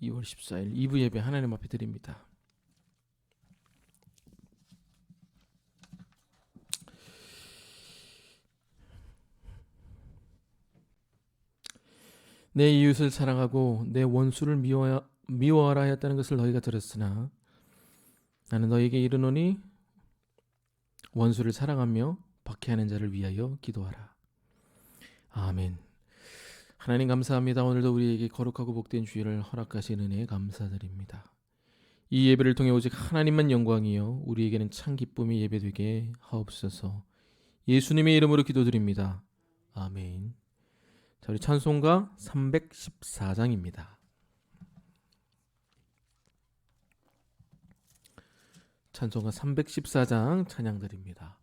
2월 14일 2부 예배 하나님 앞에 드립니다. 내 이웃을 사랑하고 내 원수를 미워하라 하였다는 것을 너희가 들었으나 나는 너희에게 이르노니 원수를 사랑하며 박해하는 자를 위하여 기도하라. 아멘. 하나님 감사합니다. 오늘도 우리에게 거룩하고 복된 주일을 허락하신 은혜에 감사드립니다. 이 예배를 통해 오직 하나님만 영광이요 우리에게는 참 기쁨의 예배되게 하옵소서. 예수님의 이름으로 기도드립니다. 아멘. 자, 우리 찬송가 314장입니다. 찬송가 314장 찬양드립니다.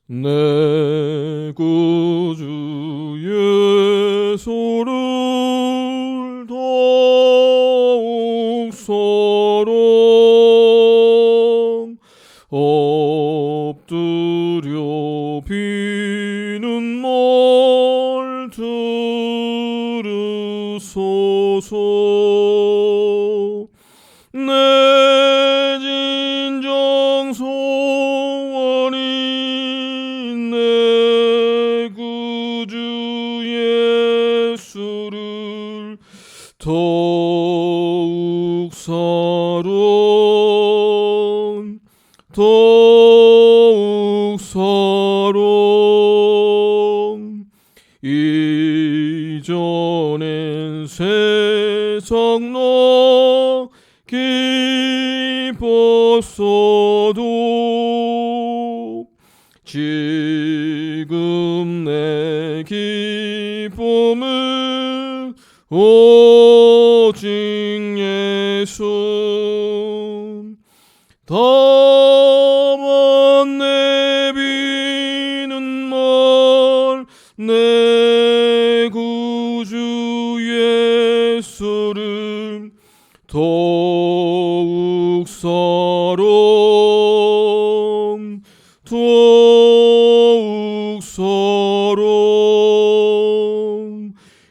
내 구주 예수를 더욱 서러 엎드려 비는 말 들으소서. 내 진정 소원이 내 구주 예수를 더욱 사랑 이전엔 세상 나 기뻤어도 지금 내 기쁨은 오직 예수. 다만 내비는 말 내 구주 예수를 더욱 사랑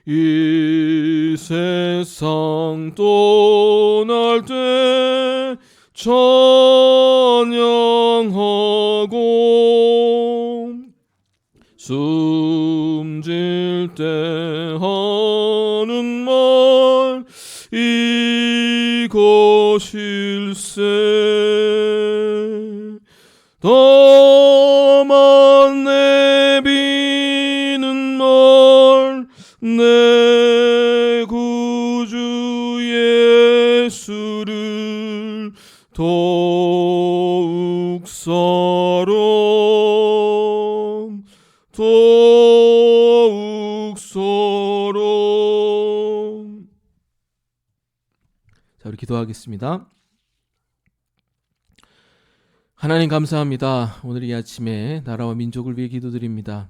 이 세상 떠날 때 찬양하고 숨질 때 하는 말 이것일세. 다만 내비는 말 내 구주 예수를 더욱 사랑 자, 우리 기도하겠습니다. 하나님 감사합니다. 오늘 이 아침에 나라와 민족을 위해 기도드립니다.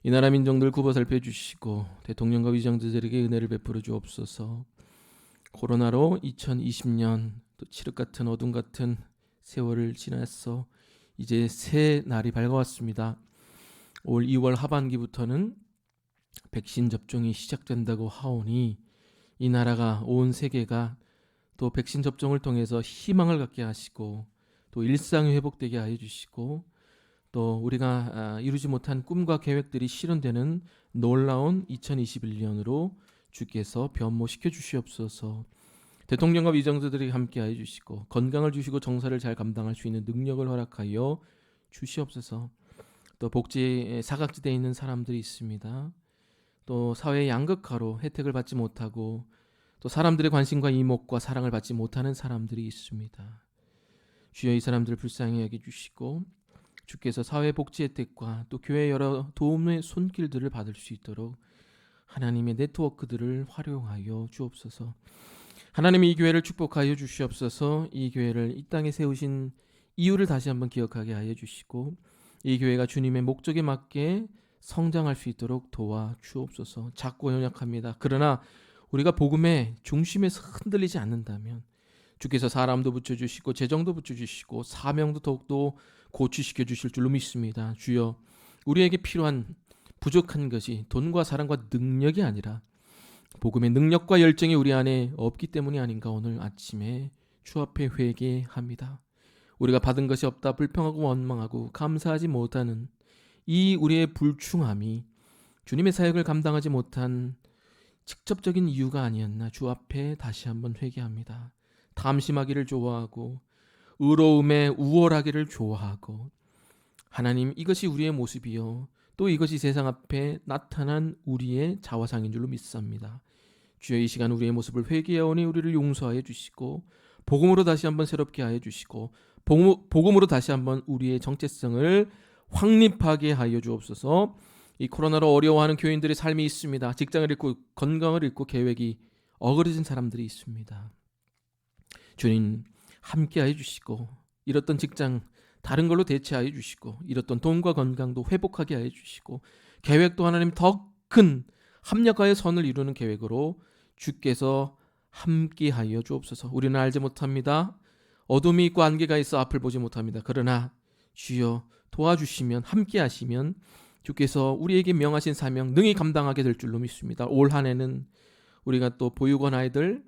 이 나라 민족들 굽어 살펴주시고 대통령과 위정들에게 은혜를 베풀어 주옵소서. 코로나로 2020년 또 칠흑 같은 어둠 같은 세월을 지났어 이제 새 날이 밝아왔습니다. 올 2월 하반기부터는 백신 접종이 시작된다고 하오니 이 나라가 온 세계가 또 백신 접종을 통해서 희망을 갖게 하시고 또 일상이 회복되게 하여 주시고 또 우리가 이루지 못한 꿈과 계획들이 실현되는 놀라운 2021년으로 주께서 변모시켜 주시옵소서. 대통령과 위정자들이 함께 하여 주시고 건강을 주시고 정사를 잘 감당할 수 있는 능력을 허락하여 주시옵소서. 또 복지 사각지대에 있는 사람들이 있습니다. 또 사회의 양극화로 혜택을 받지 못하고 또 사람들의 관심과 이목과 사랑을 받지 못하는 사람들이 있습니다. 주여 이 사람들을 불쌍히 여겨주시고 주께서 사회복지 혜택과 또 교회 여러 도움의 손길들을 받을 수 있도록 하나님의 네트워크들을 활용하여 주옵소서. 하나님이 이 교회를 축복하여 주시옵소서. 이 교회를 이 땅에 세우신 이유를 다시 한번 기억하게 하여 주시고 이 교회가 주님의 목적에 맞게 성장할 수 있도록 도와 주옵소서. 작고 연약합니다. 그러나 우리가 복음의 중심에서 흔들리지 않는다면 주께서 사람도 붙여주시고 재정도 붙여주시고 사명도 더욱더 고취시켜 주실 줄로 믿습니다. 주여 우리에게 필요한 부족한 것이 돈과 사랑과 능력이 아니라 복음의 능력과 열정이 우리 안에 없기 때문이 아닌가 오늘 아침에 주 앞에 회개합니다. 우리가 받은 것이 없다 불평하고 원망하고 감사하지 못하는 이 우리의 불충함이 주님의 사역을 감당하지 못한 직접적인 이유가 아니었나 주 앞에 다시 한번 회개합니다. 탐심하기를 좋아하고 의로움에 우월하기를 좋아하고 하나님 이것이 우리의 모습이요 또 이것이 세상 앞에 나타난 우리의 자화상인 줄로 믿습니다. 주여 이 시간 우리의 모습을 회개하오니 우리를 용서하여 주시고 복음으로 다시 한번 새롭게 하여 주시고 복음으로 다시 한번 우리의 정체성을 확립하게 하여 주옵소서. 이 코로나로 어려워하는 교인들의 삶이 있습니다. 직장을 잃고 건강을 잃고 계획이 어그러진 사람들이 있습니다. 주님 함께 하여 주시고 잃었던 직장 다른 걸로 대체하여 주시고 잃었던 돈과 건강도 회복하게 하여 주시고 계획도 하나님 더 큰 합력하여 선을 이루는 계획으로 주께서 함께 하여 주옵소서. 우리는 알지 못합니다. 어둠이 있고 안개가 있어 앞을 보지 못합니다. 그러나 주여 도와주시면 함께 하시면 주께서 우리에게 명하신 사명 능히 감당하게 될 줄로 믿습니다. 올 한 해는 우리가 또 보육원 아이들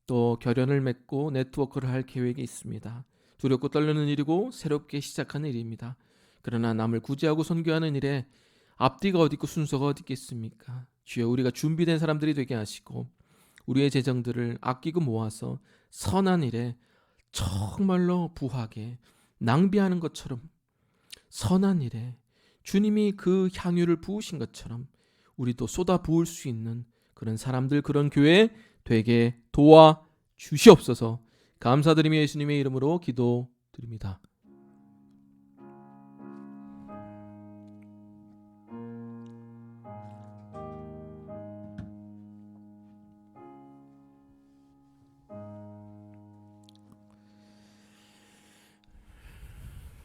또 결연을 맺고 네트워크를 할 계획이 있습니다. 두렵고 떨리는 일이고 새롭게 시작하는 일입니다. 그러나 남을 구제하고 선교하는 일에 앞뒤가 어디 있고 순서가 어디 있겠습니까? 주여 우리가 준비된 사람들이 되게 하시고 우리의 재정들을 아끼고 모아서 선한 일에 정말로 부하게 낭비하는 것처럼 선한 일에 주님이 그 향유를 부으신 것처럼 우리도 쏟아 부을 수 있는 그런 사람들 그런 교회 되게 도와주시옵소서. 감사드리며 예수님의 이름으로 기도드립니다.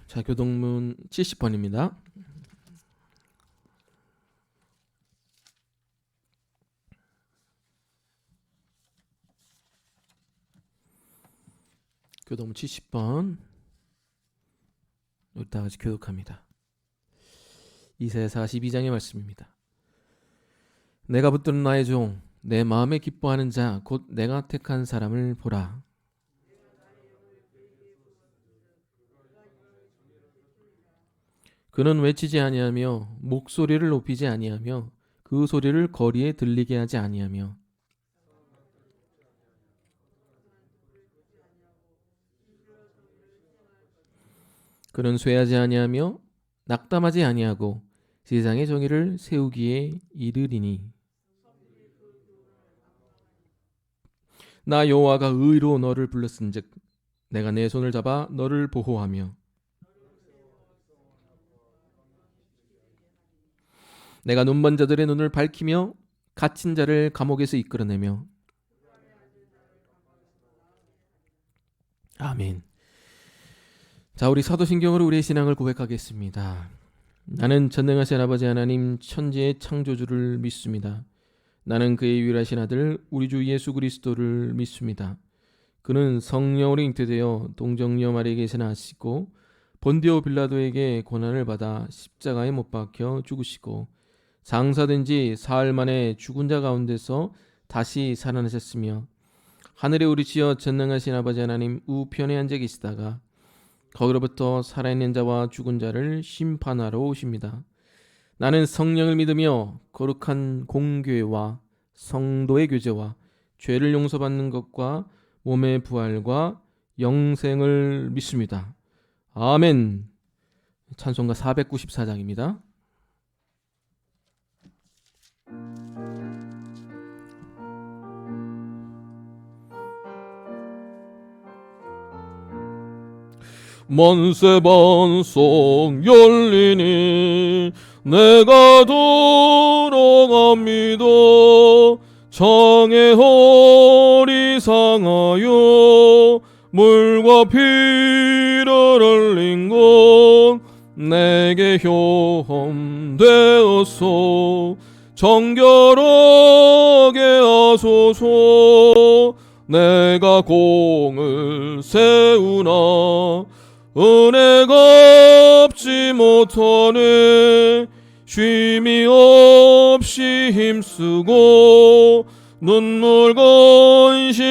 자, 교동문 70번입니다. 교동문 70번 우리 다 같이 교독합니다. 이사야 42장의 말씀입니다. 내가 붙드는 나의 종 내 마음에 기뻐하는 자 곧 내가 택한 사람을 보라. 그는 외치지 아니하며 목소리를 높이지 아니하며 그 소리를 거리에 들리게 하지 아니하며 그는 쇠하지 아니하며 낙담하지 아니하고 세상의 정의를 세우기에 이르리니 나 여호와가 의로 너를 불렀은즉 내가 내 손을 잡아 너를 보호하며 내가 눈먼 자들의 눈을 밝히며 갇힌 자를 감옥에서 이끌어내며 아멘. 자, 우리 사도신경으로 우리의 신앙을 고백하겠습니다. 나는 전능하신 아버지 하나님 천지의 창조주를 믿습니다. 나는 그의 유일하신 아들 우리 주 예수 그리스도를 믿습니다. 그는 성령으로 잉태되어 동정녀 마리아에게서 나시고 본디오 빌라도에게 고난을 받아 십자가에 못 박혀 죽으시고 장사된 지 사흘 만에 죽은 자 가운데서 다시 살아나셨으며 하늘에 오르시어 전능하신 아버지 하나님 우편에 앉아 계시다가 거기로부터 살아있는 자와 죽은 자를 심판하러 오십니다. 나는 성령을 믿으며 거룩한 공교회와 성도의 교제와 죄를 용서받는 것과 몸의 부활과 영생을 믿습니다. 아멘. 찬송가 494장입니다. 만세 반석 열리니 내가 돌아갑니다. 장애 허리 상하여 물과 피를 흘린 것 내게 혐되어서 정결하게 하소서. 내가 공을 세우나 은혜가 없지 못하네. 쉼이 없이 힘쓰고 눈물 근심만으로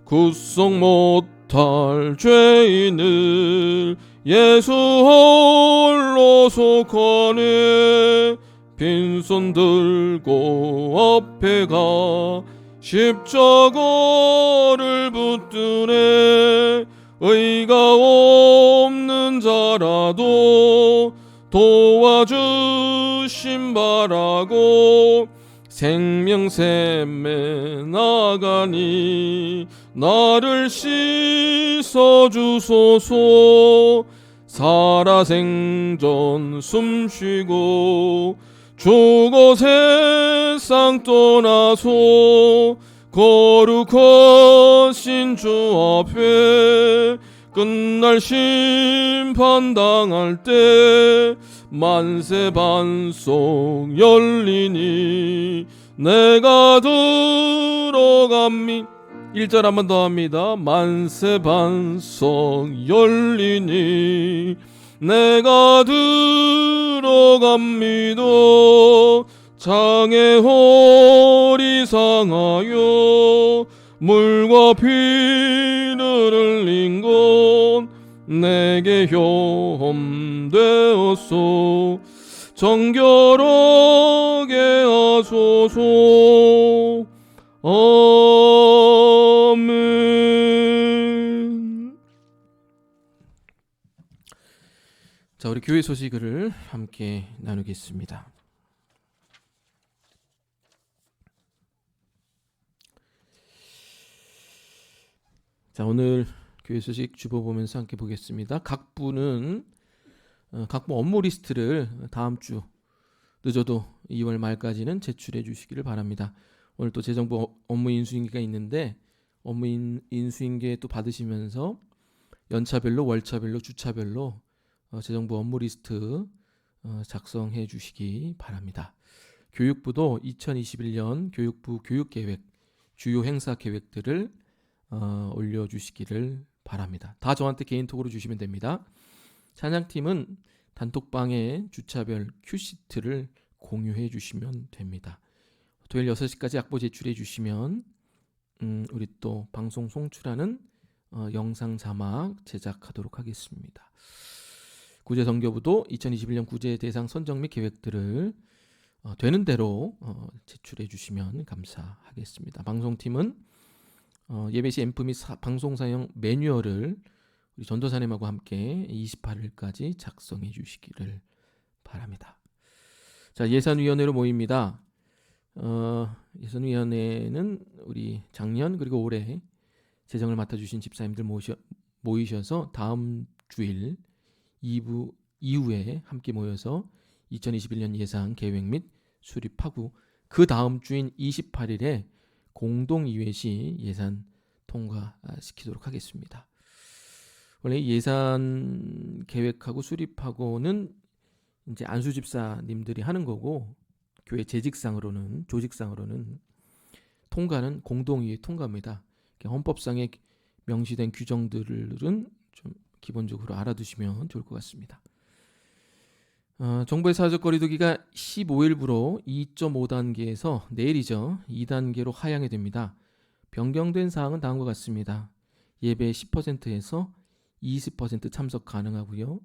구속 못할 죄인을 예수 홀로 속하네. 빈손 들고 앞에 가 십자가를 붙드네. 의가 없는 자라도 도와주심 바라고 생명샘에 나가니 나를 씻어주소서. 살아생전 숨쉬고 죽어 세상 떠나서 거룩하신 주 앞에 끝날 심판당할 때 만세 반석 열리니 내가 들어갑니. 1절 한 번 더 합니다. 만세 반석 열리니 내가 들어갑니다. 장애 허리 상하여 물과 피를 흘린 건 내게 혐되었소. 정결하게 하소서. 아멘. 자, 우리 교회 소식을 함께 나누겠습니다. 자, 오늘 교회 소식 주보 보면서 함께 보겠습니다. 각 부는 각부 업무 리스트를 다음 주 늦어도 2월 말까지는 제출해 주시기를 바랍니다. 오늘 또 재정부 업무 인수인계가 있는데 업무 인수인계 또 받으시면서 연차별로, 월차별로, 주차별로 재정부 업무 리스트 작성해 주시기 바랍니다. 교육부도 2021년 교육부 교육계획, 주요 행사 계획들을 올려주시기를 바랍니다. 다 저한테 개인톡으로 주시면 됩니다. 찬양팀은 단톡방에 주차별 큐시트를 공유해 주시면 됩니다. 토요일 6시까지 악보 제출해 주시면 우리 또 방송 송출하는 영상 자막 제작하도록 하겠습니다. 구제선교부도 2021년 구제 대상 선정 및 계획들을 되는 대로 제출해 주시면 감사하겠습니다. 방송팀은 예배 시 앰프 및 방송 사용 매뉴얼을 우리 전도사님하고 함께 28일까지 작성해 주시기를 바랍니다. 자, 예산위원회로 모입니다. 예산위원회는 우리 작년 그리고 올해 재정을 맡아주신 집사님들 모이셔서 다음 주일 2부 이후에 함께 모여서 2021년 예산 계획 및 수립하고 그 다음 주인 28일에 공동이회 시 예산 통과시키도록 하겠습니다. 원래 예산 계획하고 수립하고는 이제 안수 집사님들이 하는 거고 교회 재직상으로는 조직상으로는 통과는 공동이회 통과입니다. 헌법상에 명시된 규정들은 좀 기본적으로 알아두시면 좋을 것 같습니다. 정부의 사회적 거리두기가 15일부로 2.5단계에서 내일이죠. 2단계로 하향이 됩니다. 변경된 사항은 다음과 같습니다. 예배 10%에서 20% 참석 가능하고요.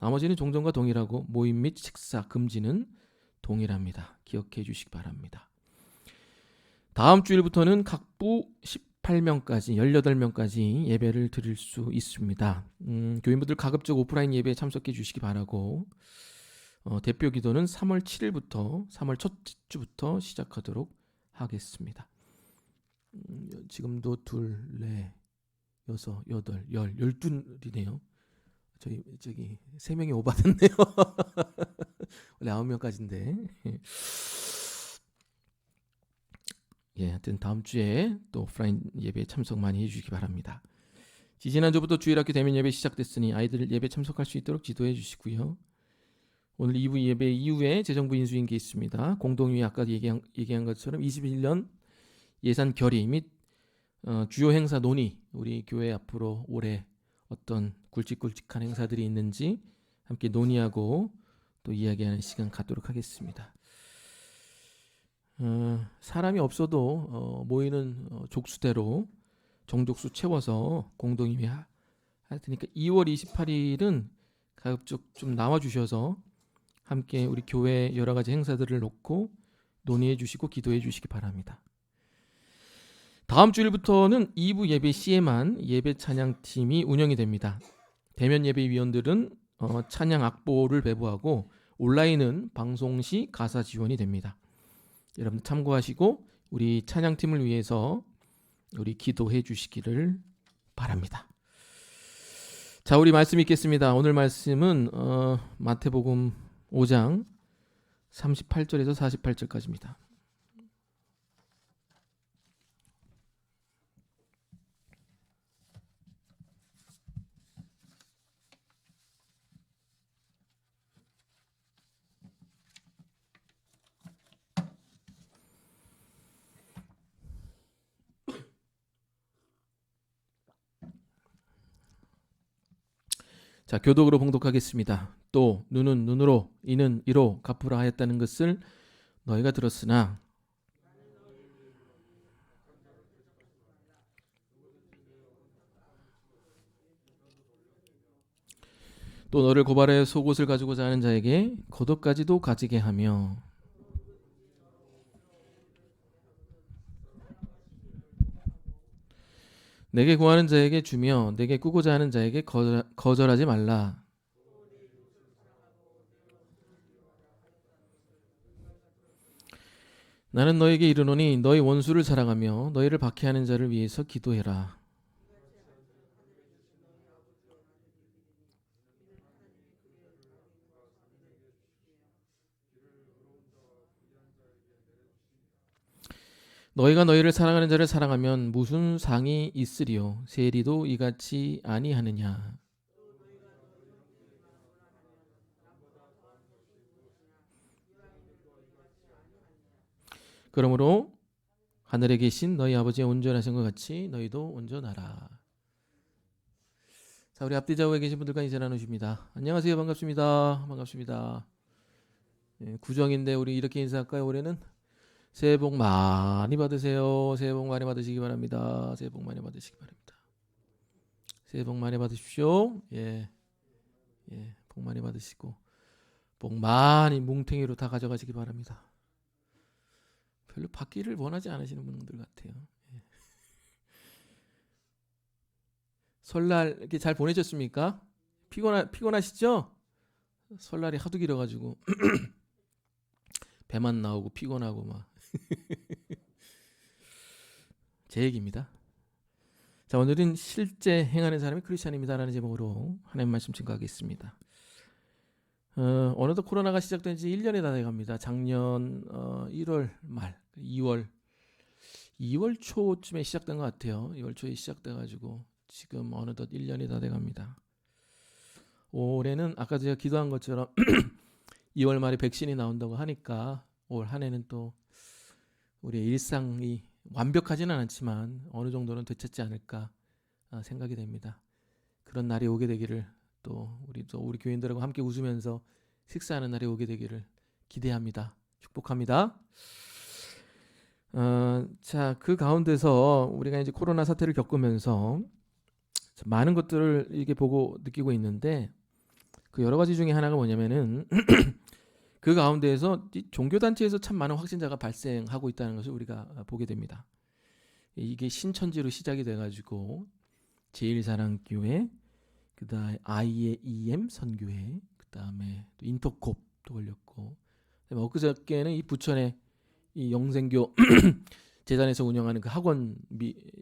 나머지는 종전과 동일하고 모임 및 식사 금지는 동일합니다. 기억해 주시기 바랍니다. 다음 주일부터는 각부 18명까지 18명까지 예배를 드릴 수 있습니다. 교인분들 가급적 오프라인 예배에 참석해 주시기 바라고 대표 기도는 3월 7일부터 3월 첫 주부터 시작하도록 하겠습니다. 지금도 2, 4, 6, 8, 10, 12이네요. 저기 3명이 오바됐네요. 원래 9명까지인데. 예, 하여튼 다음 주에 또 오프라인 예배에 참석 많이 해주시기 바랍니다. 지지난주부터 주일학교 대면 예배 시작됐으니 아이들 예배 참석할 수 있도록 지도해 주시고요. 오늘 2부 예배 이후에 재정부 인수인계 있습니다. 공동위에 아까 얘기한 것처럼 21년 예산 결의 및 주요 행사 논의, 우리 교회 앞으로 올해 어떤 굵직굵직한 행사들이 있는지 함께 논의하고 또 이야기하는 시간 갖도록 하겠습니다. 사람이 없어도 모이는 족수대로 정족수 채워서 공동임이 할 테니까 2월 28일은 가급적 좀 나와주셔서 함께 우리 교회 여러 가지 행사들을 놓고 논의해 주시고 기도해 주시기 바랍니다. 다음 주일부터는 2부 예배 시에만 예배 찬양팀이 운영이 됩니다. 대면 예배위원들은 찬양 악보를 배부하고 온라인은 방송 시 가사 지원이 됩니다. 여러분 참고하시고 우리 찬양팀을 위해서 우리 기도해 주시기를 바랍니다. 자, 우리 말씀 읽겠습니다. 오늘 말씀은 마태복음 5장 38절에서 48절까지입니다. 자, 교독으로 봉독하겠습니다. 또 눈은 눈으로 이는 이로 갚으라 하였다는 것을 너희가 들었으나 또 너를 고발해 속옷을 가지고자 하는 자에게 겉옷까지도 가지게 하며 내게 구하는 자에게 주며 내게 꾸고자 하는 자에게 거절하지 말라. 나는 너에게 이르노니 너희 원수를 사랑하며 너희를 박해하는 자를 위해서 기도해라. 너희가 너희를 사랑하는 자를 사랑하면 무슨 상이 있으리요? 세리도 이같이 아니하느냐? 그러므로 하늘에 계신 너희 아버지의 온전하신 것 같이 너희도 온전하라. 자, 우리 앞뒤 좌우에 계신 분들과 인사 나누십니다. 안녕하세요. 반갑습니다. 반갑습니다. 구정인데 우리 이렇게 인사할까요? 올해는 새해 복 많이 받으세요. 새해 복 많이 받으시기 바랍니다. 새해 복 많이 받으시기 바랍니다. 새해 복 많이 받으십시오. 복 많이 받으시고 복 많이 뭉탱이로 다 가져가시기 바랍니다. 별로 받기를 원하지 않으시는 분들 같아요. 설날 이렇게 잘 보내셨습니까? 피곤하시죠? 설날이 하도 길어가지고 배만 나오고 피곤하고 막 제 얘기입니다. 자, 오늘은 실제 행하는 사람이 크리스찬입니다라는 제목으로 하나님 말씀 증거하겠습니다. 어느덧 코로나가 시작된 지 1년이 다 돼갑니다. 작년 1월 말 2월 초쯤에 시작된 것 같아요. 2월 초에 시작돼가지고 지금 어느덧 1년이 다 돼갑니다. 올해는 아까 제가 기도한 것처럼 2월 말에 백신이 나온다고 하니까 올 한 해는 또 우리의 일상이 완벽하지는 않지만 어느 정도는 되찾지 않을까 생각이 됩니다. 그런 날이 오게 되기를 또 우리 교인들하고 함께 웃으면서 식사하는 날이 오게 되기를 기대합니다. 축복합니다. 자, 그 가운데서 우리가 이제 코로나 사태를 겪으면서 많은 것들을 이렇게 보고 느끼고 있는데 그 여러 가지 중에 하나가 뭐냐면은 그 가운데에서 종교단체에서 참 많은 확진자가 발생하고 있다는 것을 우리가 보게 됩니다. 이게 신천지로 시작이 돼가지고 제일사랑교회, 그 다음에 IAEM 선교회, 그 다음에 또 인터콥도 걸렸고, 엊그저께는 이 부천의 이 영생교 재단에서 운영하는 그 학원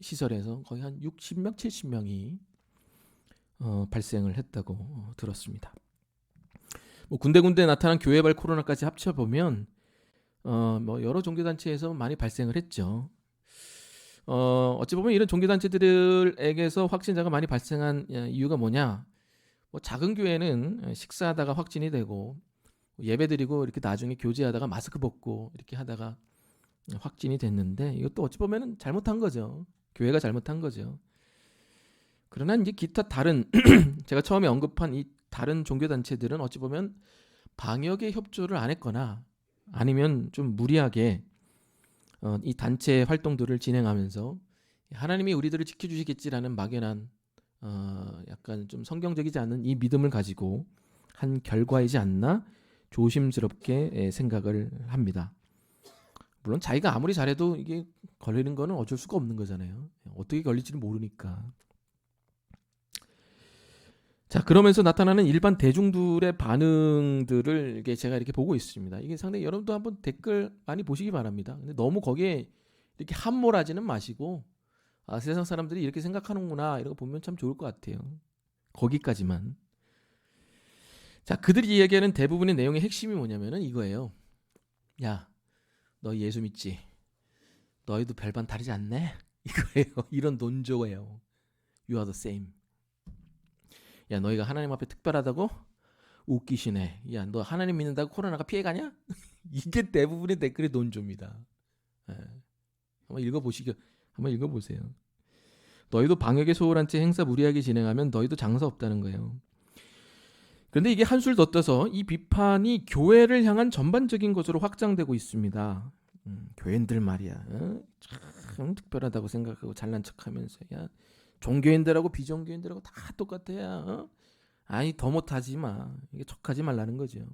시설에서 거의 한 60명, 70명이 발생을 했다고 들었습니다. 뭐 군데군데 나타난 교회발 코로나까지 합쳐보면 뭐 여러 종교단체에서 많이 발생을 했죠. 어찌 보면 이런 종교단체들에게서 확진자가 많이 발생한 이유가 뭐냐? 뭐 작은 교회는 식사하다가 확진이 되고 예배드리고 이렇게 나중에 교제하다가 마스크 벗고 이렇게 하다가 확진이 됐는데 이것도 어찌 보면 잘못한 거죠. 교회가 잘못한 거죠. 그러나 이제 기타 다른 제가 처음에 언급한 이 다른 종교단체들은 어찌 보면 방역에 협조를 안 했거나 아니면 좀 무리하게 이 단체 활동들을 진행하면서 하나님이 우리들을 지켜주시겠지라는 막연한 약간 좀 성경적이지 않은 이 믿음을 가지고 한 결과이지 않나 조심스럽게 생각을 합니다. 물론 자기가 아무리 잘해도 이게 걸리는 거는 어쩔 수가 없는 거잖아요. 어떻게 걸릴지는 모르니까. 자, 그러면서 나타나는 일반 대중들의 반응들을 제가 이렇게 보고 있습니다. 이게 상당히 여러분도 한번 댓글 많이 보시기 바랍니다. 근데 너무 거기에 이렇게 함몰하지는 마시고 세상 사람들이 이렇게 생각하는구나 이런 거 보면 참 좋을 것 같아요. 거기까지만. 자, 그들이 이야기하는 대부분의 내용의 핵심이 뭐냐면은 이거예요. 야, 너 예수 믿지? 너희도 별반 다르지 않네? 이거예요. 이런 논조예요. You are the same. 야, 너희가 하나님 앞에 특별하다고? 웃기시네. 야, 너 하나님 믿는다고 코로나가 피해가냐? 이게 대부분의 댓글의 논조입니다. 예. 한번 읽어보세요. 너희도 방역에 소홀한 채 행사 무리하게 진행하면 너희도 장사 없다는 거예요. 그런데 이게 한술 더 떠서 이 비판이 교회를 향한 전반적인 것으로 확장되고 있습니다. 교인들 말이야. 참 특별하다고 생각하고 잘난 척하면서 야 종교인들하고 비종교인들하고 다 똑같아야. 아니 더 못하지 마. 이게 척하지 말라는 거죠.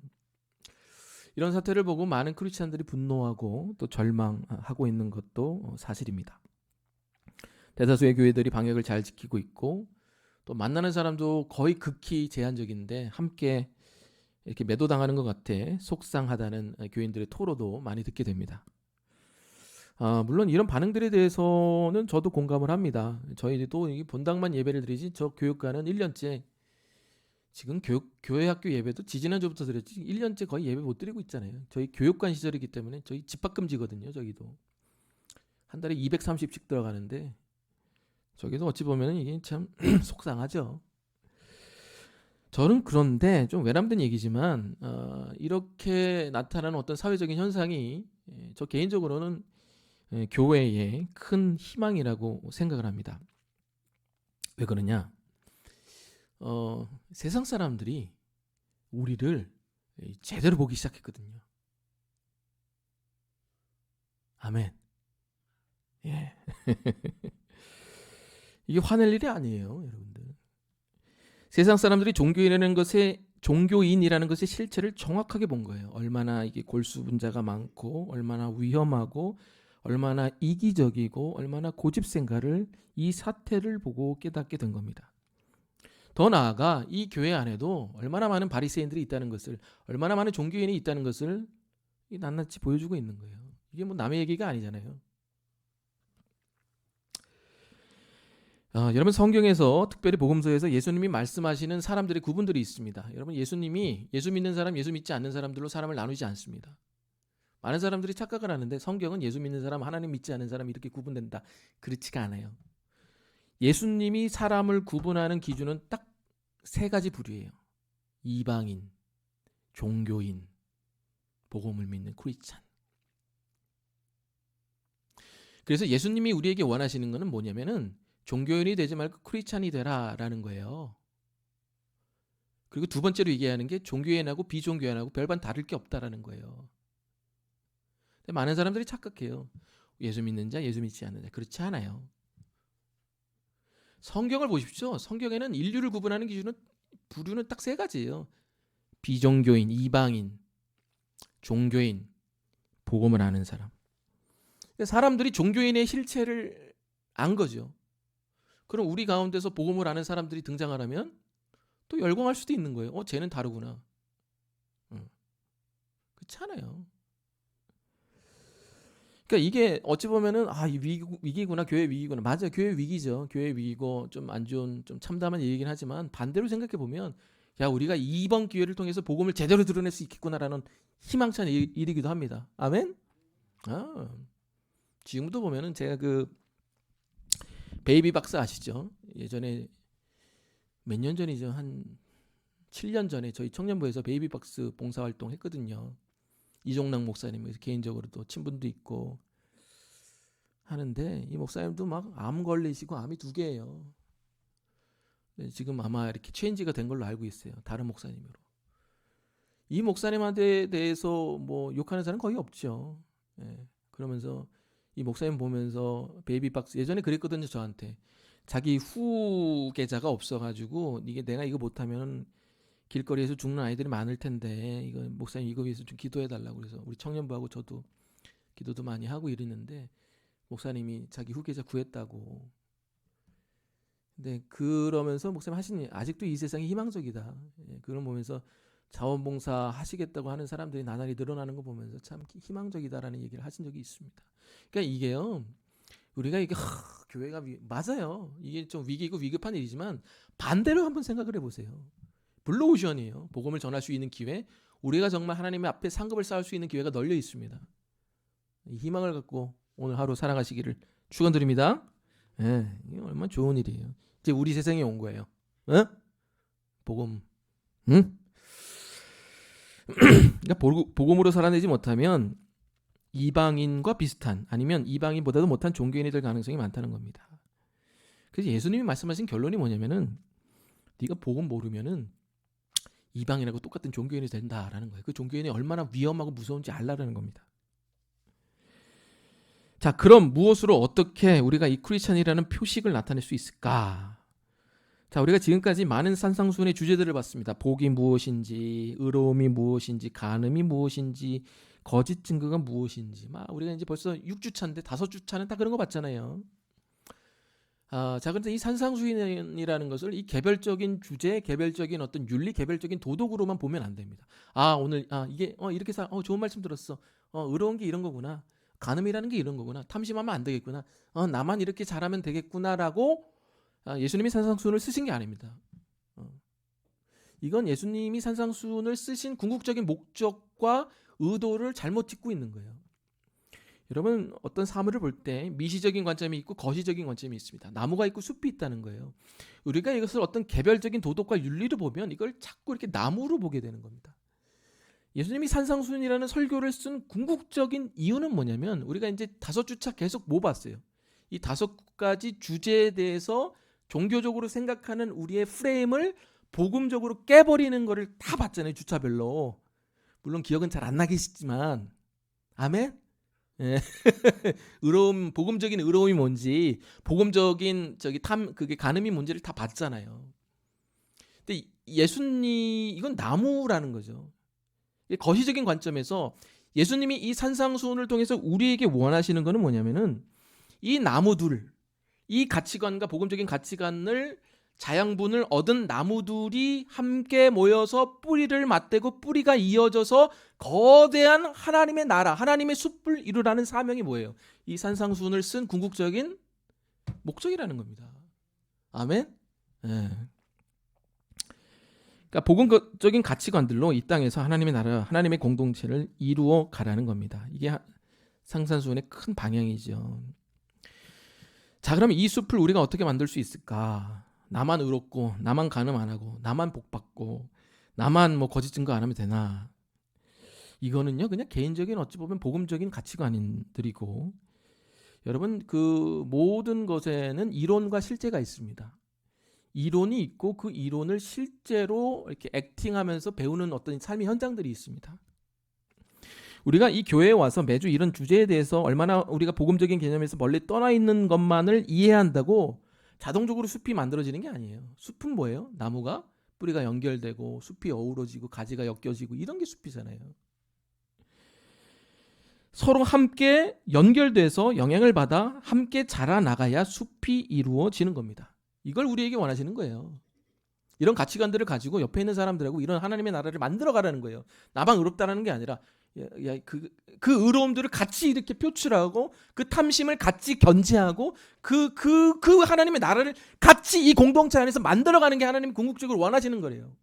이런 사태를 보고 많은 크리스찬들이 분노하고 또 절망하고 있는 것도 사실입니다. 대다수의 교회들이 방역을 잘 지키고 있고 또 만나는 사람도 거의 극히 제한적인데 함께 이렇게 매도당하는 것 같아 속상하다는 교인들의 토로도 많이 듣게 됩니다. 물론 이런 반응들에 대해서는 저도 공감을 합니다. 저희도 본당만 예배를 드리지 저 교육과는 1년째 지금 교회 학교 예배도 지지난주부터 드렸지 1년째 거의 예배 못 드리고 있잖아요. 저희 교육관 시절이기 때문에 저희 집합금지거든요. 저기도 한 달에 230씩 들어가는데 저기도 어찌 보면 이게 참 속상하죠. 저는 그런데 좀 외람된 얘기지만 이렇게 나타나는 어떤 사회적인 현상이 저 개인적으로는 교회의 큰 희망이라고 생각을 합니다. 왜 그러냐? 세상 사람들이 우리를 제대로 보기 시작했거든요. 아멘. 예. 이게 화낼 일이 아니에요, 여러분들. 세상 사람들이 종교인이라는 것의 실체를 정확하게 본 거예요. 얼마나 이게 골수분자가 많고, 얼마나 위험하고, 얼마나 이기적이고, 얼마나 고집센가를 이 사태를 보고 깨닫게 된 겁니다. 더 나아가 이 교회 안에도 얼마나 많은 바리새인들이 있다는 것을, 얼마나 많은 종교인이 있다는 것을 낱낱이 보여주고 있는 거예요. 이게 뭐 남의 얘기가 아니잖아요. 여러분 성경에서 특별히 복음서에서 예수님이 말씀하시는 사람들의 구분들이 있습니다. 여러분 예수님이 예수 믿는 사람, 예수 믿지 않는 사람들로 사람을 나누지 않습니다. 많은 사람들이 착각을 하는데 성경은 예수 믿는 사람, 하나님 믿지 않는 사람 이렇게 구분된다. 그렇지가 않아요. 예수님이 사람을 구분하는 기준은 딱 세 가지 부류예요. 이방인, 종교인, 복음을 믿는 크리스찬. 그래서 예수님이 우리에게 원하시는 것은 뭐냐면은 종교인이 되지 말고 크리스찬이 되라라는 거예요. 그리고 두 번째로 얘기하는 게 종교인하고 비종교인하고 별반 다를 게 없다라는 거예요. 근데 많은 사람들이 착각해요. 예수 믿는 자, 예수 믿지 않는 자. 그렇지 않아요. 성경을 보십시오. 성경에는 인류를 구분하는 부류는 딱 세 가지예요. 비종교인, 이방인, 종교인, 복음을 아는 사람. 사람들이 종교인의 실체를 안 거죠. 그럼 우리 가운데서 복음을 아는 사람들이 등장하려면 또 열광할 수도 있는 거예요. 쟤는 다르구나. 그렇지 않아요. 그러니까 이게 어찌 보면은 위기구나, 교회 위기구나. 맞아요, 교회 위기죠. 교회 위기고 좀 안 좋은, 좀 참담한 얘기긴 하지만 반대로 생각해 보면 야 우리가 이번 기회를 통해서 복음을 제대로 드러낼 수 있겠구나라는 희망찬 일이기도 합니다. 아멘. 지금도 보면은 제가 그 베이비박스 아시죠? 예전에 몇 년 전이죠. 한 7년 전에 저희 청년부에서 베이비박스 봉사활동 했거든요. 이종락 목사님, 개인적으로도 친분도 있고 하는데 이 목사님도 막 암 걸리시고 암이 2개예요. 지금 아마 이렇게 체인지가 된 걸로 알고 있어요. 다른 목사님으로. 이 목사님한테 대해서 뭐 욕하는 사람은 거의 없죠. 그러면서 이 목사님 보면서 베이비박스 예전에 그랬거든요. 저한테 자기 후계자가 없어가지고 이게 내가 이거 못하면 길거리에서 죽는 아이들이 많을 텐데 이거 목사님 이거 위해서 좀 기도해 달라고 그래서 우리 청년부하고 저도 기도도 많이 하고 이랬는데 목사님이 자기 후계자 구했다고. 근데 그러면서 목사님 하시니 아직도 이 세상이 희망적이다. 그런 보면서 자원봉사 하시겠다고 하는 사람들이 나날이 늘어나는 거 보면서 참 희망적이다라는 얘기를 하신 적이 있습니다. 그러니까 이게요. 우리가 이게 교회가 맞아요. 이게 좀 위기고 위급한 일이지만 반대로 한번 생각을 해보세요. 블루오션이에요. 복음을 전할 수 있는 기회. 우리가 정말 하나님의 앞에 상급을 쌓을 수 있는 기회가 널려 있습니다. 이 희망을 갖고 오늘 하루 살아가시기를 축원드립니다. 이게 얼마나 좋은 일이에요. 이제 우리 세상에 온 거예요. 복음. 응? 그러니까 복음으로 살아내지 못하면 이방인과 비슷한 아니면 이방인보다도 못한 종교인이 될 가능성이 많다는 겁니다. 그래서 예수님이 말씀하신 결론이 뭐냐면은 네가 복음 모르면은 이방인하고 똑같은 종교인이 된다라는 거예요. 그 종교인이 얼마나 위험하고 무서운지 알라라는 겁니다. 자, 그럼 무엇으로 어떻게 우리가 이 크리스찬이라는 표식을 나타낼 수 있을까? 자, 우리가 지금까지 많은 산상수훈의 주제들을 봤습니다. 복이 무엇인지, 의로움이 무엇인지, 간음이 무엇인지, 거짓 증거가 무엇인지. 우리가 이제 벌써 6주차인데 5주차는 다 그런 거 봤잖아요. 자, 그런데 이 산상수훈이라는 것을 이 개별적인 주제, 개별적인 어떤 윤리, 개별적인 도덕으로만 보면 안 됩니다. 오늘 이게 이렇게 좋은 말씀 들었어. 의로운 게 이런 거구나. 간음이라는 게 이런 거구나. 탐심하면 안 되겠구나. 나만 이렇게 잘하면 되겠구나라고 예수님이 산상수훈을 쓰신 게 아닙니다. 이건 예수님이 산상수훈을 쓰신 궁극적인 목적과 의도를 잘못 짚고 있는 거예요. 여러분 어떤 사물을 볼 때 미시적인 관점이 있고 거시적인 관점이 있습니다. 나무가 있고 숲이 있다는 거예요. 우리가 이것을 어떤 개별적인 도덕과 윤리를 보면 이걸 자꾸 이렇게 나무로 보게 되는 겁니다. 예수님이 산상수훈이라는 설교를 쓴 궁극적인 이유는 뭐냐면 우리가 이제 5주차 계속 뭐 봤어요? 이 5가지 주제에 대해서 종교적으로 생각하는 우리의 프레임을 복음적으로 깨버리는 거를 다 봤잖아요. 주차별로. 물론 기억은 잘 안 나겠지만 아멘? 예. 의로움, 복음적인 의로움이 뭔지, 복음적인 그게 간음이 뭔지를 다 봤잖아요. 근데 예수님 이건 나무라는 거죠. 거시적인 관점에서 예수님이 이 산상수훈을 통해서 우리에게 원하시는 것은 뭐냐면은 이 나무들, 이 가치관과 복음적인 가치관을 자양분을 얻은 나무들이 함께 모여서 뿌리를 맞대고 뿌리가 이어져서 거대한 하나님의 나라, 하나님의 숲을 이루라는 사명이 뭐예요? 이 산상수훈을 쓴 궁극적인 목적이라는 겁니다. 아멘? 네. 그러니까 복음적인 가치관들로 이 땅에서 하나님의 나라, 하나님의 공동체를 이루어 가라는 겁니다. 이게 산상수훈의 큰 방향이죠. 자, 그러면 이 숲을 우리가 어떻게 만들 수 있을까? 나만 의롭고 나만 간음 안 하고 나만 복 받고 나만 거짓 증거 안 하면 되나? 이거는요 그냥 개인적인 어찌 보면 복음적인 가치관들이고 여러분 그 모든 것에는 이론과 실제가 있습니다. 이론이 있고 그 이론을 실제로 이렇게 액팅하면서 배우는 어떤 삶의 현장들이 있습니다. 우리가 이 교회에 와서 매주 이런 주제에 대해서 얼마나 우리가 복음적인 개념에서 멀리 떠나 있는 것만을 이해한다고 자동적으로 숲이 만들어지는 게 아니에요. 숲은 뭐예요? 나무가 뿌리가 연결되고 숲이 어우러지고 가지가 엮여지고 이런 게 숲이잖아요. 서로 함께 연결돼서 영향을 받아 함께 자라나가야 숲이 이루어지는 겁니다. 이걸 우리에게 원하시는 거예요. 이런 가치관들을 가지고 옆에 있는 사람들하고 이런 하나님의 나라를 만들어가라는 거예요. 나만 의롭다라는 게 아니라 그 의로움들을 같이 이렇게 표출하고 그 탐심을 같이 견제하고 그 하나님의 나라를 같이 이 공동체 안에서 만들어가는 게 하나님이 궁극적으로 원하시는 거예요.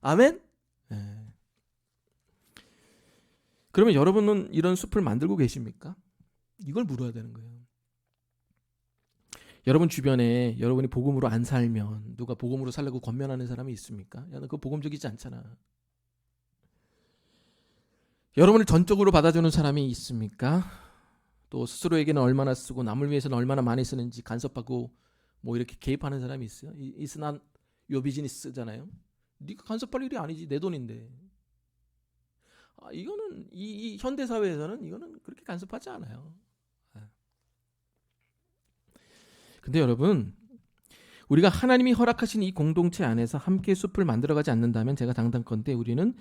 아멘? 네. 그러면 여러분은 이런 숲을 만들고 계십니까? 이걸 물어야 되는 거예요. 여러분 주변에 여러분이 복음으로 안 살면 누가 복음으로 살려고 권면하는 사람이 있습니까? 야, 너 그거 복음적이지 않잖아. 여러분을 전적으로 받아주는 사람이 있습니까? 또 스스로에게는 얼마나 쓰고 남을 위해서는 얼마나 많이 쓰는지 간섭하고 이렇게 개입하는 사람이 있어요. It's not your business잖아요. 네가 간섭할 일이 아니지, 내 돈인데. 이거는 이 현대 사회에서는 이거는 그렇게 간섭하지 않아요. 근데 여러분, 우리가 하나님이 허락하신 이 공동체 안에서 함께 숲을 만들어가지 않는다면 제가 장담컨대 우리는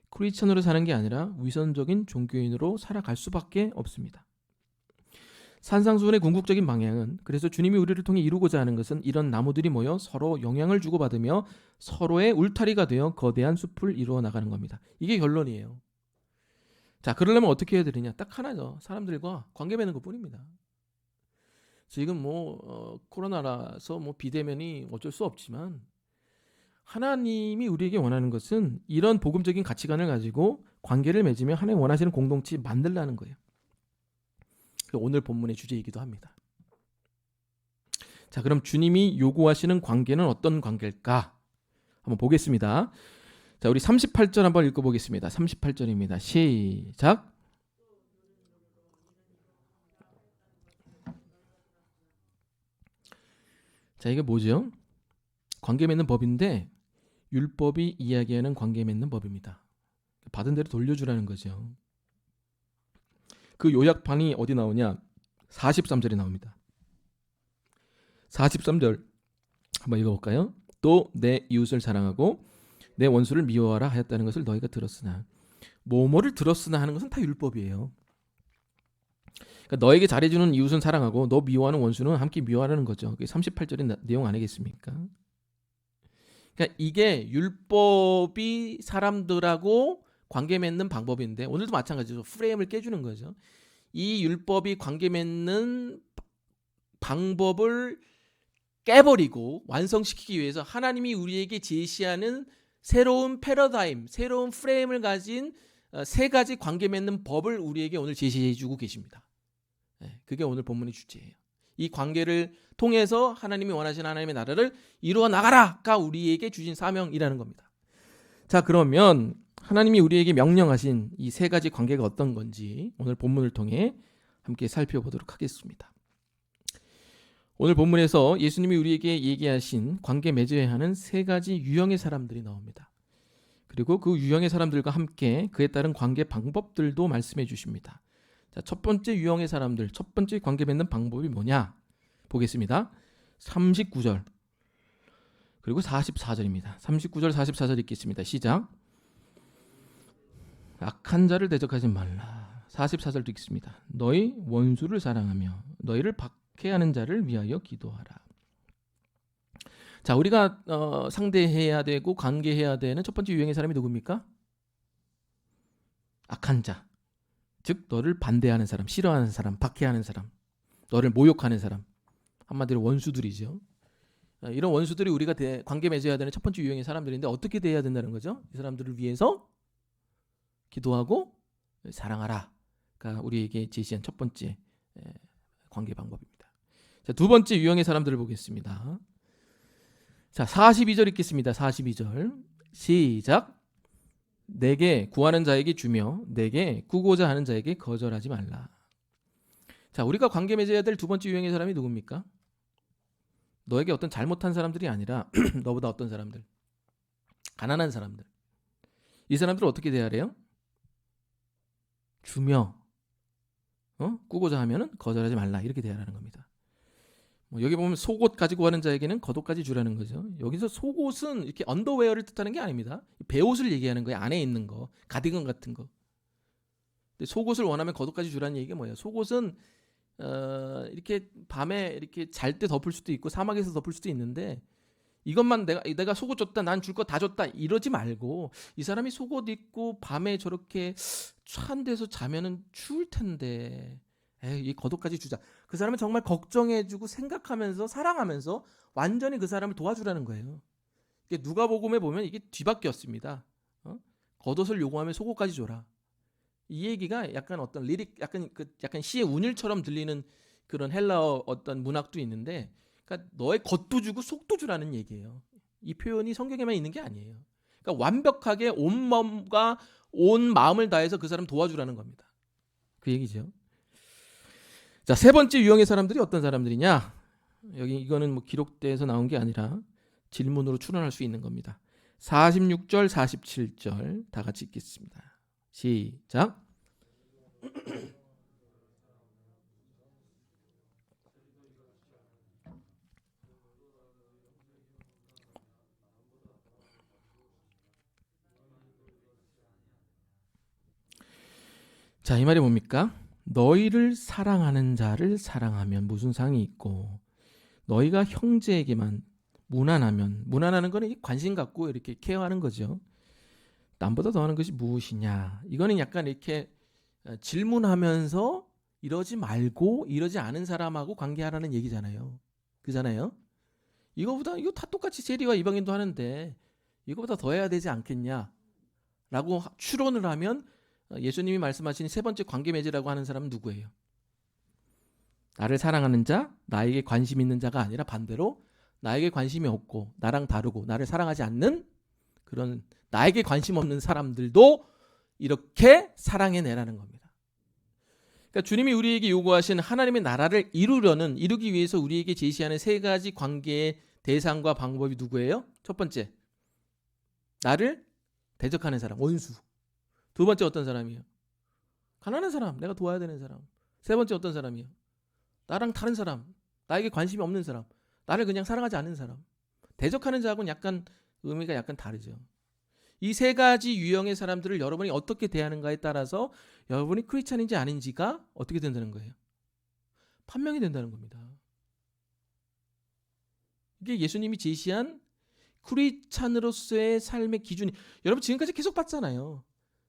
크리스천으로 사는 게 아니라 위선적인 종교인으로 살아갈 수밖에 없습니다. 산상수훈의 궁극적인 방향은, 그래서 주님이 우리를 통해 이루고자 하는 것은 이런 나무들이 모여 서로 영향을 주고받으며 서로의 울타리가 되어 거대한 숲을 이루어 나가는 겁니다. 이게 결론이에요. 자, 그러려면 어떻게 해야 되느냐? 딱 하나죠. 사람들과 관계 맺는 것뿐입니다. 지금 코로나라서 비대면이 어쩔 수 없지만 하나님이 우리에게 원하는 것은 이런 복음적인 가치관을 가지고 관계를 맺으며 하나님 원하시는 공동체 만들라는 거예요. 오늘 본문의 주제이기도 합니다. 자, 그럼 주님이 요구하시는 관계는 어떤 관계일까? 한번 보겠습니다. 자, 우리 38절 한번 읽어보겠습니다. 38절입니다. 시작. 자, 이게 뭐죠? 관계 맺는 법인데 율법이 이야기하는 관계 맺는 법입니다. 받은 대로 돌려주라는 거죠. 그 요약판이 어디 나오냐? 43절에 나옵니다. 43절 한번 읽어볼까요? 또 내 이웃을 사랑하고 내 원수를 미워하라 하였다는 것을 너희가 들었으나, 뭐뭐를 들었으나 하는 것은 다 율법이에요. 그러니까 너에게 잘해주는 이웃은 사랑하고 너 미워하는 원수는 함께 미워하라는 거죠. 그게 38절의 내용 아니겠습니까? 그러니까 이게 율법이 사람들하고 관계 맺는 방법인데, 오늘도 마찬가지로 프레임을 깨주는 거죠. 이 율법이 관계 맺는 방법을 깨버리고 완성시키기 위해서 하나님이 우리에게 제시하는 새로운 패러다임, 새로운 프레임을 가진 세 가지 관계 맺는 법을 우리에게 오늘 제시해 주고 계십니다. 그게 오늘 본문의 주제예요. 이 관계를 통해서 하나님이 원하시는 하나님의 나라를 이루어 나가라가 우리에게 주신 사명이라는 겁니다. 자, 그러면 하나님이 우리에게 명령하신 이 세 가지 관계가 어떤 건지 오늘 본문을 통해 함께 살펴보도록 하겠습니다. 오늘 본문에서 예수님이 우리에게 얘기하신 관계 맺어야 하는 세 가지 유형의 사람들이 나옵니다. 그리고 그 유형의 사람들과 함께 그에 따른 관계 방법들도 말씀해 주십니다. 자, 첫 번째 유형의 사람들, 첫 번째 관계 맺는 방법이 뭐냐? 보겠습니다. 39절 그리고 44절입니다. 39절 44절 읽겠습니다. 시작. 악한 자를 대적하지 말라. 44절도 읽습니다. 너희 원수를 사랑하며 너희를 박해하는 자를 위하여 기도하라. 자, 우리가 상대해야 되고 관계해야 되는 첫 번째 유형의 사람이 누굽니까? 악한 자. 즉 너를 반대하는 사람, 싫어하는 사람, 박해하는 사람, 너를 모욕하는 사람, 한마디로 원수들이죠. 이런 원수들이 우리가 관계 맺어야 되는 첫 번째 유형의 사람들인데 어떻게 대해야 된다는 거죠? 이 사람들을 위해서 기도하고 사랑하라. 가 우리에게 제시한 첫 번째 관계 방법입니다. 자, 두 번째 유형의 사람들을 보겠습니다. 자, 42절 읽겠습니다. 42절 시작. 내게 구하는 자에게 주며 내게 구고자 하는 자에게 거절하지 말라. 자, 우리가 관계 맺어야 될 두 번째 유형의 사람이 누굽니까? 너에게 어떤 잘못한 사람들이 아니라 너보다 어떤 사람들, 가난한 사람들. 이 사람들을 어떻게 대하래요? 주며 꾸고자 하면은 거절하지 말라, 이렇게 대하라는 겁니다. 여기 보면 속옷 가지고 하는 자에게는 겉옷까지 주라는 거죠. 여기서 속옷은 이렇게 언더웨어를 뜻하는 게 아닙니다. 배옷을 얘기하는 거예요. 안에 있는 거, 가디건 같은 거. 근데 속옷을 원하면 겉옷까지 주라는 얘기가 뭐예요? 속옷은 이렇게 밤에 이렇게 잘 때 덮을 수도 있고 사막에서 덮을 수도 있는데, 이것만 내가 속옷 줬다, 난 줄 거 다 줬다 이러지 말고, 이 사람이 속옷 입고 밤에 저렇게 추한 데서 자면은 추울 텐데 이 겉옷까지 주자. 그 사람은 정말 걱정해주고 생각하면서 사랑하면서 완전히 그 사람을 도와주라는 거예요. 누가복음에 보면 이게 뒤바뀌었습니다. 겉옷을 요구하면 속옷까지 줘라. 이 얘기가 약간 어떤 리릭, 약간 시의 운율처럼 들리는 그런 헬라어 어떤 문학도 있는데, 그러니까 너의 겉도 주고 속도 주라는 얘기예요. 이 표현이 성경에만 있는 게 아니에요. 그러니까 완벽하게 온 몸과 온 마음을 다해서 그 사람 도와주라는 겁니다. 그 얘기죠. 자, 세 번째 유형의 사람들이 어떤 사람들이냐? 여기 이거는 기록돼서 나온 게 아니라 질문으로 추론할 수 있는 겁니다. 46절, 47절 다 같이 읽겠습니다. 시작. 자, 이 말이 뭡니까? 너희를 사랑하는 자를 사랑하면 무슨 상이 있고, 너희가 형제에게만 무난하면, 무난하는 거는 관심 갖고 이렇게 케어하는 거죠. 남보다 더하는 것이 무엇이냐? 이거는 약간 이렇게 질문하면서 이러지 말고 이러지 않은 사람하고 관계하라는 얘기잖아요. 그잖아요. 이거 다 똑같이 세리와 이방인도 하는데 이거보다 더 해야 되지 않겠냐? 라고 추론을 하면 예수님이 말씀하신 세 번째 관계 맺으라고 하는 사람은 누구예요? 나를 사랑하는 자, 나에게 관심 있는 자가 아니라 반대로 나에게 관심이 없고 나랑 다르고 나를 사랑하지 않는 그런 나에게 관심 없는 사람들도 이렇게 사랑해내라는 겁니다. 그러니까 주님이 우리에게 요구하신 하나님의 나라를 이루기 위해서 우리에게 제시하는 세 가지 관계의 대상과 방법이 누구예요? 첫 번째, 나를 대적하는 사람, 원수. 두 번째 어떤 사람이에요? 가난한 사람, 내가 도와야 되는 사람. 세 번째 어떤 사람이에요? 나랑 다른 사람, 나에게 관심이 없는 사람, 나를 그냥 사랑하지 않는 사람. 대적하는 자하고는 약간 의미가 약간 다르죠. 이 세 가지 유형의 사람들을 여러분이 어떻게 대하는가에 따라서 여러분이 크리스찬인지 아닌지가 어떻게 된다는 거예요? 판명이 된다는 겁니다. 이게 예수님이 제시한 크리스찬으로서의 삶의 기준이, 여러분 지금까지 계속 봤잖아요.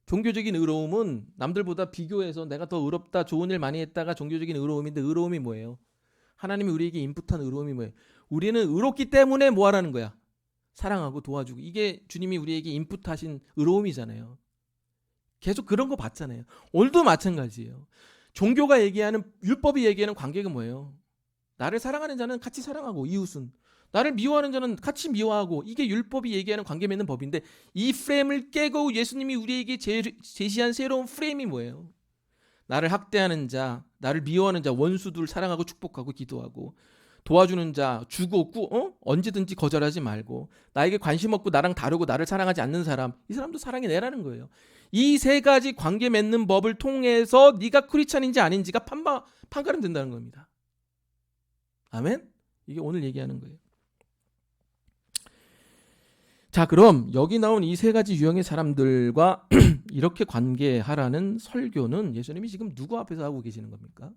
종교적인 의로움은 남들보다 비교해서 내가 더 의롭다, 좋은 일 많이 했다가 종교적인 의로움인데, 의로움이 뭐예요? 하나님이 우리에게 인풋한 의로움이 뭐예요? 우리는 의롭기 때문에 뭐 하라는 거야? 사랑하고 도와주고. 이게 주님이 우리에게 인풋하신 의로움이잖아요. 계속 그런 거 봤잖아요. 오늘도 마찬가지예요. 종교가 얘기하는, 율법이 얘기하는 관계가 뭐예요? 나를 사랑하는 자는 같이 사랑하고, 이웃은 나를 미워하는 자는 같이 미워하고. 이게 율법이 얘기하는 관계 맺는 법인데, 이 프레임을 깨고 예수님이 우리에게 제시한 새로운 프레임이 뭐예요? 나를 학대하는 자, 나를 미워하는 자, 원수들 사랑하고 축복하고 기도하고, 도와주는 자, 주고 언제든지 거절하지 말고, 나에게 관심 없고 나랑 다르고 나를 사랑하지 않는 사람, 이 사람도 사랑해내라는 거예요. 이 세 가지 관계 맺는 법을 통해서 네가 크리스찬인지 아닌지가 판가름된다는 겁니다. 아멘? 이게 오늘 얘기하는 거예요. 자, 그럼 여기 나온 이 세 가지 유형의 사람들과 이렇게 관계하라는 설교는 예수님이 지금 누구 앞에서 하고 계시는 겁니까?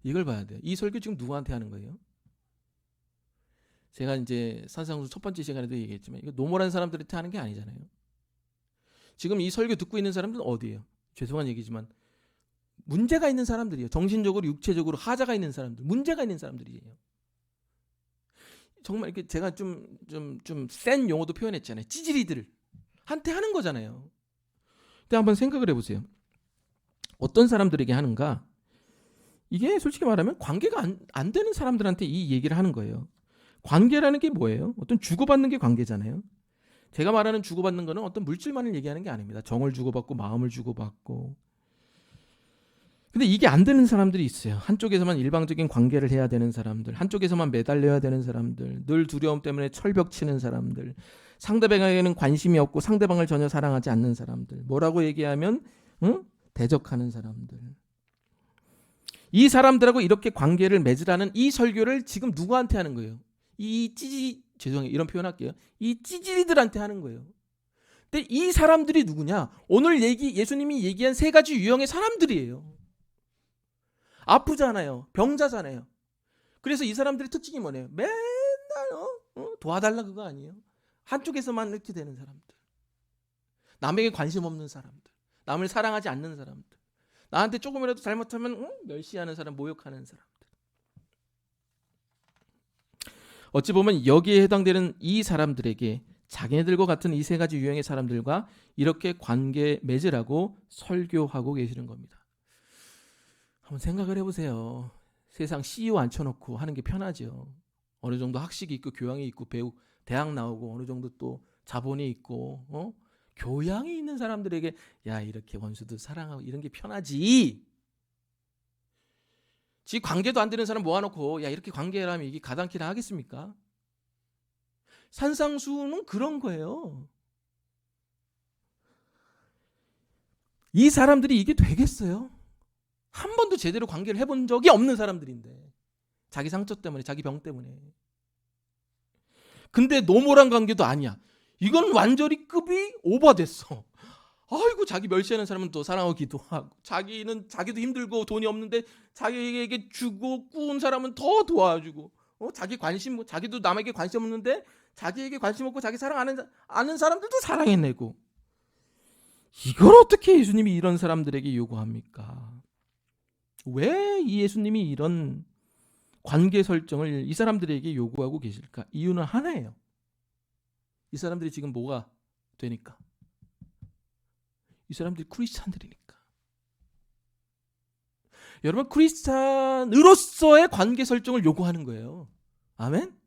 이걸 봐야 돼요. 이 설교 지금 누구한테 하는 거예요? 제가 이제 산상수 첫 번째 시간에도 얘기했지만 이거 노멀한 사람들한테 하는 게 아니잖아요. 지금 이 설교 듣고 있는 사람들은 어디예요? 죄송한 얘기지만 문제가 있는 사람들이에요. 정신적으로, 육체적으로 하자가 있는 사람들, 문제가 있는 사람들이에요. 정말 이렇게 제가 좀 센 용어도 표현했잖아요. 찌질이들 한테 하는 거잖아요. 근데 한번 생각을 해보세요. 어떤 사람들에게 하는가? 이게 솔직히 말하면 관계가 안 되는 사람들한테 이 얘기를 하는 거예요. 관계라는 게 뭐예요? 어떤 주고받는 게 관계잖아요. 제가 말하는 주고받는 거는 어떤 물질만을 얘기하는 게 아닙니다. 정을 주고받고 마음을 주고받고. 근데 이게 안 되는 사람들이 있어요. 한쪽에서만 일방적인 관계를 해야 되는 사람들, 한쪽에서만 매달려야 되는 사람들, 늘 두려움 때문에 철벽 치는 사람들, 상대방에게는 관심이 없고 상대방을 전혀 사랑하지 않는 사람들, 뭐라고 얘기하면 대적하는 사람들. 이 사람들하고 이렇게 관계를 맺으라는 이 설교를 지금 누구한테 하는 거예요? 죄송해요, 이런 표현할게요. 이 찌질이들한테 하는 거예요. 근데 이 사람들이 누구냐? 오늘 예수님이 얘기한 세 가지 유형의 사람들이에요. 아프잖아요. 병자잖아요. 그래서 이 사람들의 특징이 뭐냐면 맨날 도와달라 그거 아니에요. 한쪽에서만 이렇게 되는 사람들, 남에게 관심 없는 사람들, 남을 사랑하지 않는 사람들, 나한테 조금이라도 잘못하면 멸시하는 사람, 모욕하는 사람들. 어찌 보면 여기에 해당되는 이 사람들에게 자기네들과 같은 이 세 가지 유형의 사람들과 이렇게 관계 맺으라고 설교하고 계시는 겁니다. 한번 생각을 해보세요. 세상 CEO 앉혀놓고 하는 게 편하죠. 어느 정도 학식이 있고 교양이 있고 대학 나오고 어느 정도 또 자본이 있고 교양이 있는 사람들에게 야 이렇게 원수도 사랑하고 이런 게 편하지. 지 관계도 안 되는 사람 모아놓고 야 이렇게 관계라면 이게 가당키나 하겠습니까? 산상수는 그런 거예요. 이 사람들이 이게 되겠어요? 한 번도 제대로 관계를 해본 적이 없는 사람들인데, 자기 상처 때문에, 자기 병 때문에. 근데 노멀한 관계도 아니야. 이건 완전히 급이 오버됐어. 아이고 자기 멸시하는 사람은 또 사랑하고 기도하고, 자기도 힘들고 돈이 없는데 자기에게 주고 꾸운 사람은 더 도와주고, 자기도 남에게 관심 없는데 자기에게 관심 없고 자기 아는 사람들도 사랑해내고. 이걸 어떻게 예수님이 이런 사람들에게 요구합니까? 왜 이 예수님이 이런 관계 설정을 이 사람들에게 요구하고 계실까? 이유는 하나예요. 이 사람들이 지금 뭐가 되니까? 이 사람들이 크리스찬들이니까. 여러분, 크리스찬으로서의 관계 설정을 요구하는 거예요. 아멘?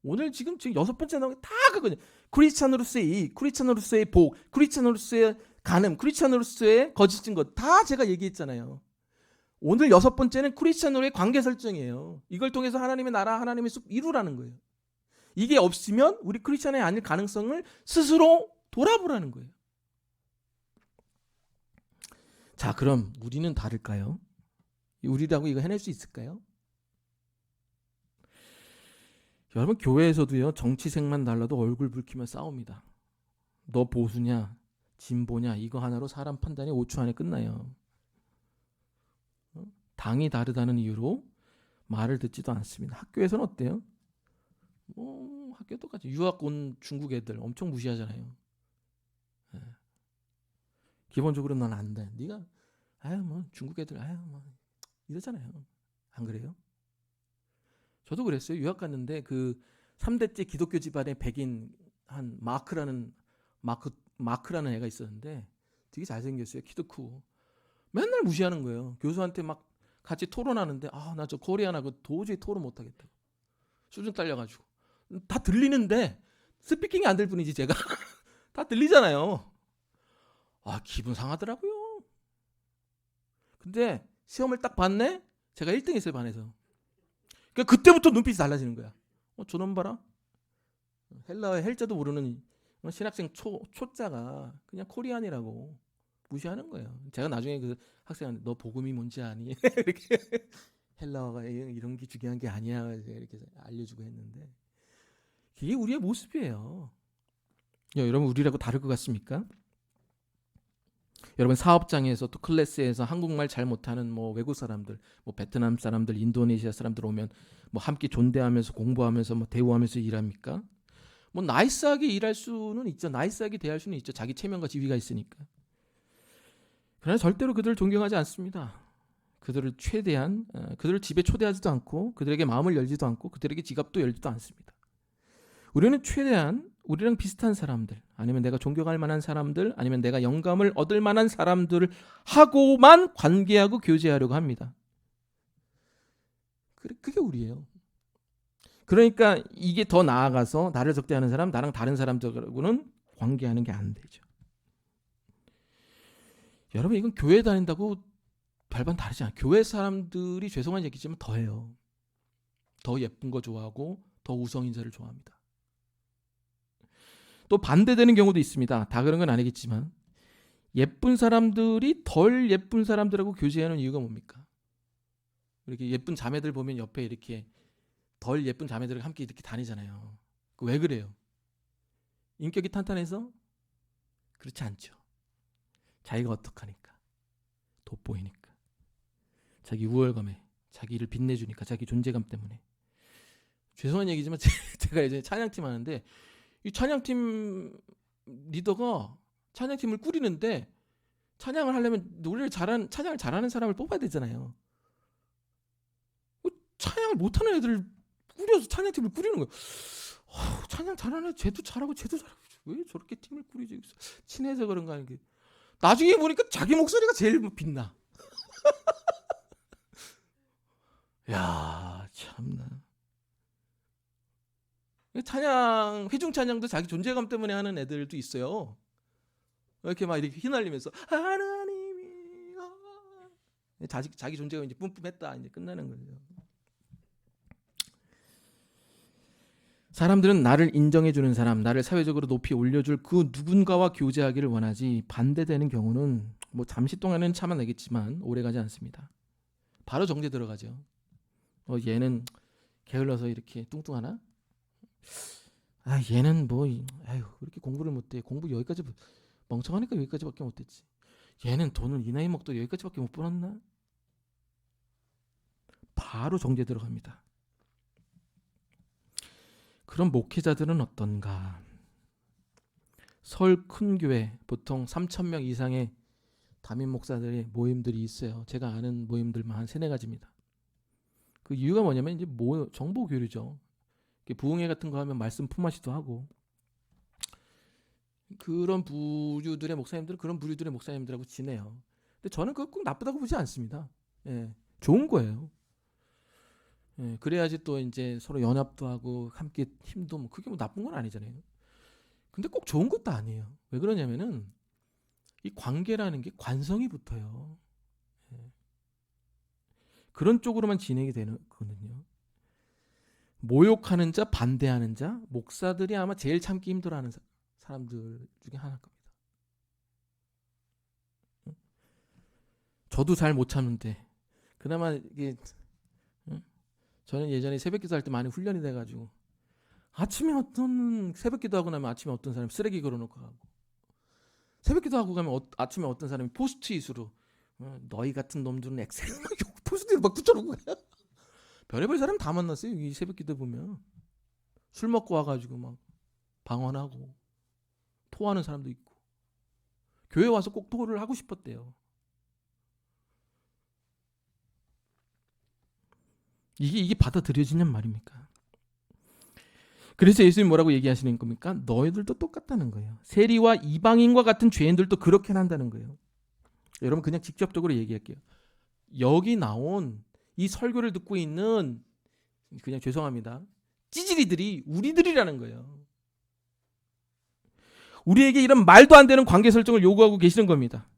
오늘 지금 6번째 나온 게 다 그거든요. 크리스찬으로서의 복, 크리스찬으로서의 간음, 크리스찬으로서의 거짓 증거, 다 제가 얘기했잖아요. 오늘 6번째는 크리스찬으로의 관계 설정이에요. 이걸 통해서 하나님의 나라, 하나님의 숲 이루라는 거예요. 이게 없으면 우리 크리스찬이 아닐 가능성을 스스로 돌아보라는 거예요. 자, 그럼 우리는 다를까요? 우리라고 이거 해낼 수 있을까요? 여러분, 교회에서도요, 정치색만 달라도 얼굴 붉히며 싸웁니다. 너 보수냐 진보냐 이거 하나로 사람 판단이 5초 안에 끝나요. 당이 다르다는 이유로 말을 듣지도 않습니다. 학교에서는 어때요? 학교 똑같이 유학 온 중국 애들 엄청 무시하잖아요. 기본적으로 넌 안 돼. 네가 중국 애들 이러잖아요. 안 그래요? 저도 그랬어요. 유학 갔는데 그 3대째 기독교 집안의 백인 한 마크라는 애가 있었는데 되게 잘생겼어요. 키도 크고. 맨날 무시하는 거예요. 교수한테 막 같이 토론하는데 나 저 코리안하고 도저히 토론 못하겠다. 수준 딸려가지고. 다 들리는데 스피킹이 안 될 뿐이지 제가. 다 들리잖아요. 기분 상하더라고요. 근데 시험을 딱 봤네? 제가 1등 했어요, 반에서. 그러니까 그때부터 눈빛이 달라지는 거야. 저놈 봐라. 헬라어의 헬자도 모르는 신학생 초자가 그냥 코리안이라고 무시하는 거예요. 제가 나중에 그 학생한테 너 복음이 뭔지 아니? 이렇게 헬라어가 이런 게 중요한 게 아니야. 이렇게 알려주고 했는데 이게 우리의 모습이에요. 여러분, 우리라고 다를 것 같습니까? 여러분, 사업장에서 또 클래스에서 한국말 잘 못하는 외국 사람들, 베트남 사람들, 인도네시아 사람들 오면 함께 존대하면서 공부하면서 대우하면서 일합니까? 나이스하게 일할 수는 있죠. 나이스하게 대할 수는 있죠. 자기 체면과 지위가 있으니까. 그러나 절대로 그들을 존경하지 않습니다. 그들을 집에 초대하지도 않고 그들에게 마음을 열지도 않고 그들에게 지갑도 열지도 않습니다. 우리는 최대한 우리랑 비슷한 사람들, 아니면 내가 존경할 만한 사람들, 아니면 내가 영감을 얻을 만한 사람들을 하고만 관계하고 교제하려고 합니다. 그게 우리예요. 그러니까 이게 더 나아가서 나를 적대하는 사람, 나랑 다른 사람들하고는 관계하는 게 안 되죠. 여러분, 이건 교회 다닌다고 별반 다르지 않아요. 교회 사람들이 죄송한 얘기지만 더해요. 더 예쁜 거 좋아하고 더 우성 인사를 좋아합니다. 또 반대되는 경우도 있습니다. 다 그런 건 아니겠지만 예쁜 사람들이 덜 예쁜 사람들하고 교제하는 이유가 뭡니까? 이렇게 예쁜 자매들 보면 옆에 이렇게 덜 예쁜 자매들과 함께 이렇게 다니잖아요. 왜 그래요? 인격이 탄탄해서? 그렇지 않죠. 자기가 어떡하니까, 돋보이니까, 자기 우월감에, 자기를 빛내주니까, 자기 존재감 때문에. 죄송한 얘기지만 제가 예전에 찬양팀 하는데 이 찬양팀 리더가 찬양팀을 꾸리는데 찬양을 하려면 찬양을 잘하는 사람을 뽑아야 되잖아요. 찬양을 못하는 애들을 꾸려서 찬양팀을 꾸리는 거예요. 찬양 잘하는 애 쟤도 잘하고 왜 저렇게 팀을 꾸리지? 친해서 그런가 하는 게. 나중에 보니까 자기 목소리가 제일 빛나. 야, 참나. 회중 찬양도 자기 존재감 때문에 하는 애들도 있어요. 이렇게 막 이렇게 휘날리면서 하나님이 자기 존재감이 이제 뿜뿜했다 이제 끝나는 거죠. 사람들은 나를 인정해주는 사람, 나를 사회적으로 높이 올려줄 그 누군가와 교제하기를 원하지, 반대되는 경우는 잠시 동안은 참아내겠지만 오래가지 않습니다. 바로 정죄 들어가죠. 얘는 게을러서 이렇게 뚱뚱하나? 얘는 왜 이렇게 공부를 못해? 공부 여기까지 멍청하니까 여기까지밖에 못했지. 얘는 돈을 이 나이 먹도 여기까지밖에 못 벌었나? 바로 정죄 들어갑니다. 그럼 목회자들은 어떤가? 서울 큰 교회 보통 3,000명 이상의 담임 목사들의 모임들이 있어요. 제가 아는 모임들만 한 3-4가지입니다. 그 이유가 뭐냐면 이제 정보 교류죠. 부흥회 같은 거 하면 말씀 품앗이도 하고, 그런 부류들의 목사님들은 그런 부류들의 목사님들하고 지내요. 근데 저는 그거 꼭 나쁘다고 보지 않습니다. 예, 좋은 거예요. 예, 그래야지 또 이제 서로 연합도 하고 함께 힘도 그게 나쁜 건 아니잖아요. 근데 꼭 좋은 것도 아니에요. 왜 그러냐면은 이 관계라는 게 관성이 붙어요. 예. 그런 쪽으로만 진행이 되는 거거든요. 모욕하는 자, 반대하는 자, 목사들이 아마 제일 참기 힘들어하는 사람들 중에 하나일 겁니다. 저도 잘 못 참는데 그나마 이게 저는 예전에 새벽기도 할 때 많이 훈련이 돼가지고 아침에 새벽기도 하고 나면 아침에 어떤 사람이 쓰레기 걸어놓고 가고, 새벽기도 하고 가면 아침에 어떤 사람이 포스트잇으로 너희 같은 놈들은 엑셀 포스트잇을 막 붙여놓고 가요. 별의별 사람 다 만났어요. 이 새벽기도 보면 술 먹고 와가지고 막 방언하고 토하는 사람도 있고, 교회 와서 꼭 토를 하고 싶었대요. 이게 받아들여지냔 말입니까? 그래서 예수님 뭐라고 얘기하시는 겁니까? 너희들도 똑같다는 거예요. 세리와 이방인과 같은 죄인들도 그렇게 한다는 거예요. 여러분 그냥 직접적으로 얘기할게요. 여기 나온 이 설교를 듣고 있는, 그냥 죄송합니다, 찌질이들이 우리들이라는 거예요. 우리에게 이런 말도 안 되는 관계 설정을 요구하고 계시는 겁니다.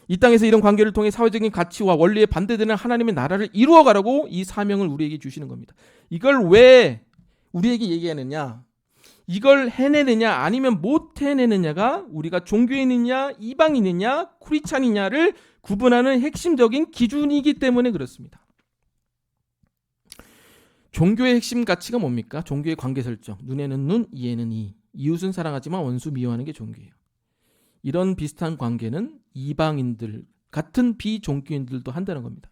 이 땅에서 이런 관계를 통해 사회적인 가치와 원리에 반대되는 하나님의 나라를 이루어가라고 이 사명을 우리에게 주시는 겁니다. 이걸 왜 우리에게 얘기하느냐, 이걸 해내느냐 아니면 못 해내느냐가 우리가 종교인이냐 이방인이냐 크리스찬이냐를 구분하는 핵심적인 기준이기 때문에 그렇습니다. 종교의 핵심 가치가 뭡니까? 종교의 관계 설정. 눈에는 눈, 이에는 이. 이웃은 사랑하지만 원수 미워하는 게 종교예요. 이런 비슷한 관계는 이방인들 같은 비종교인들도 한다는 겁니다.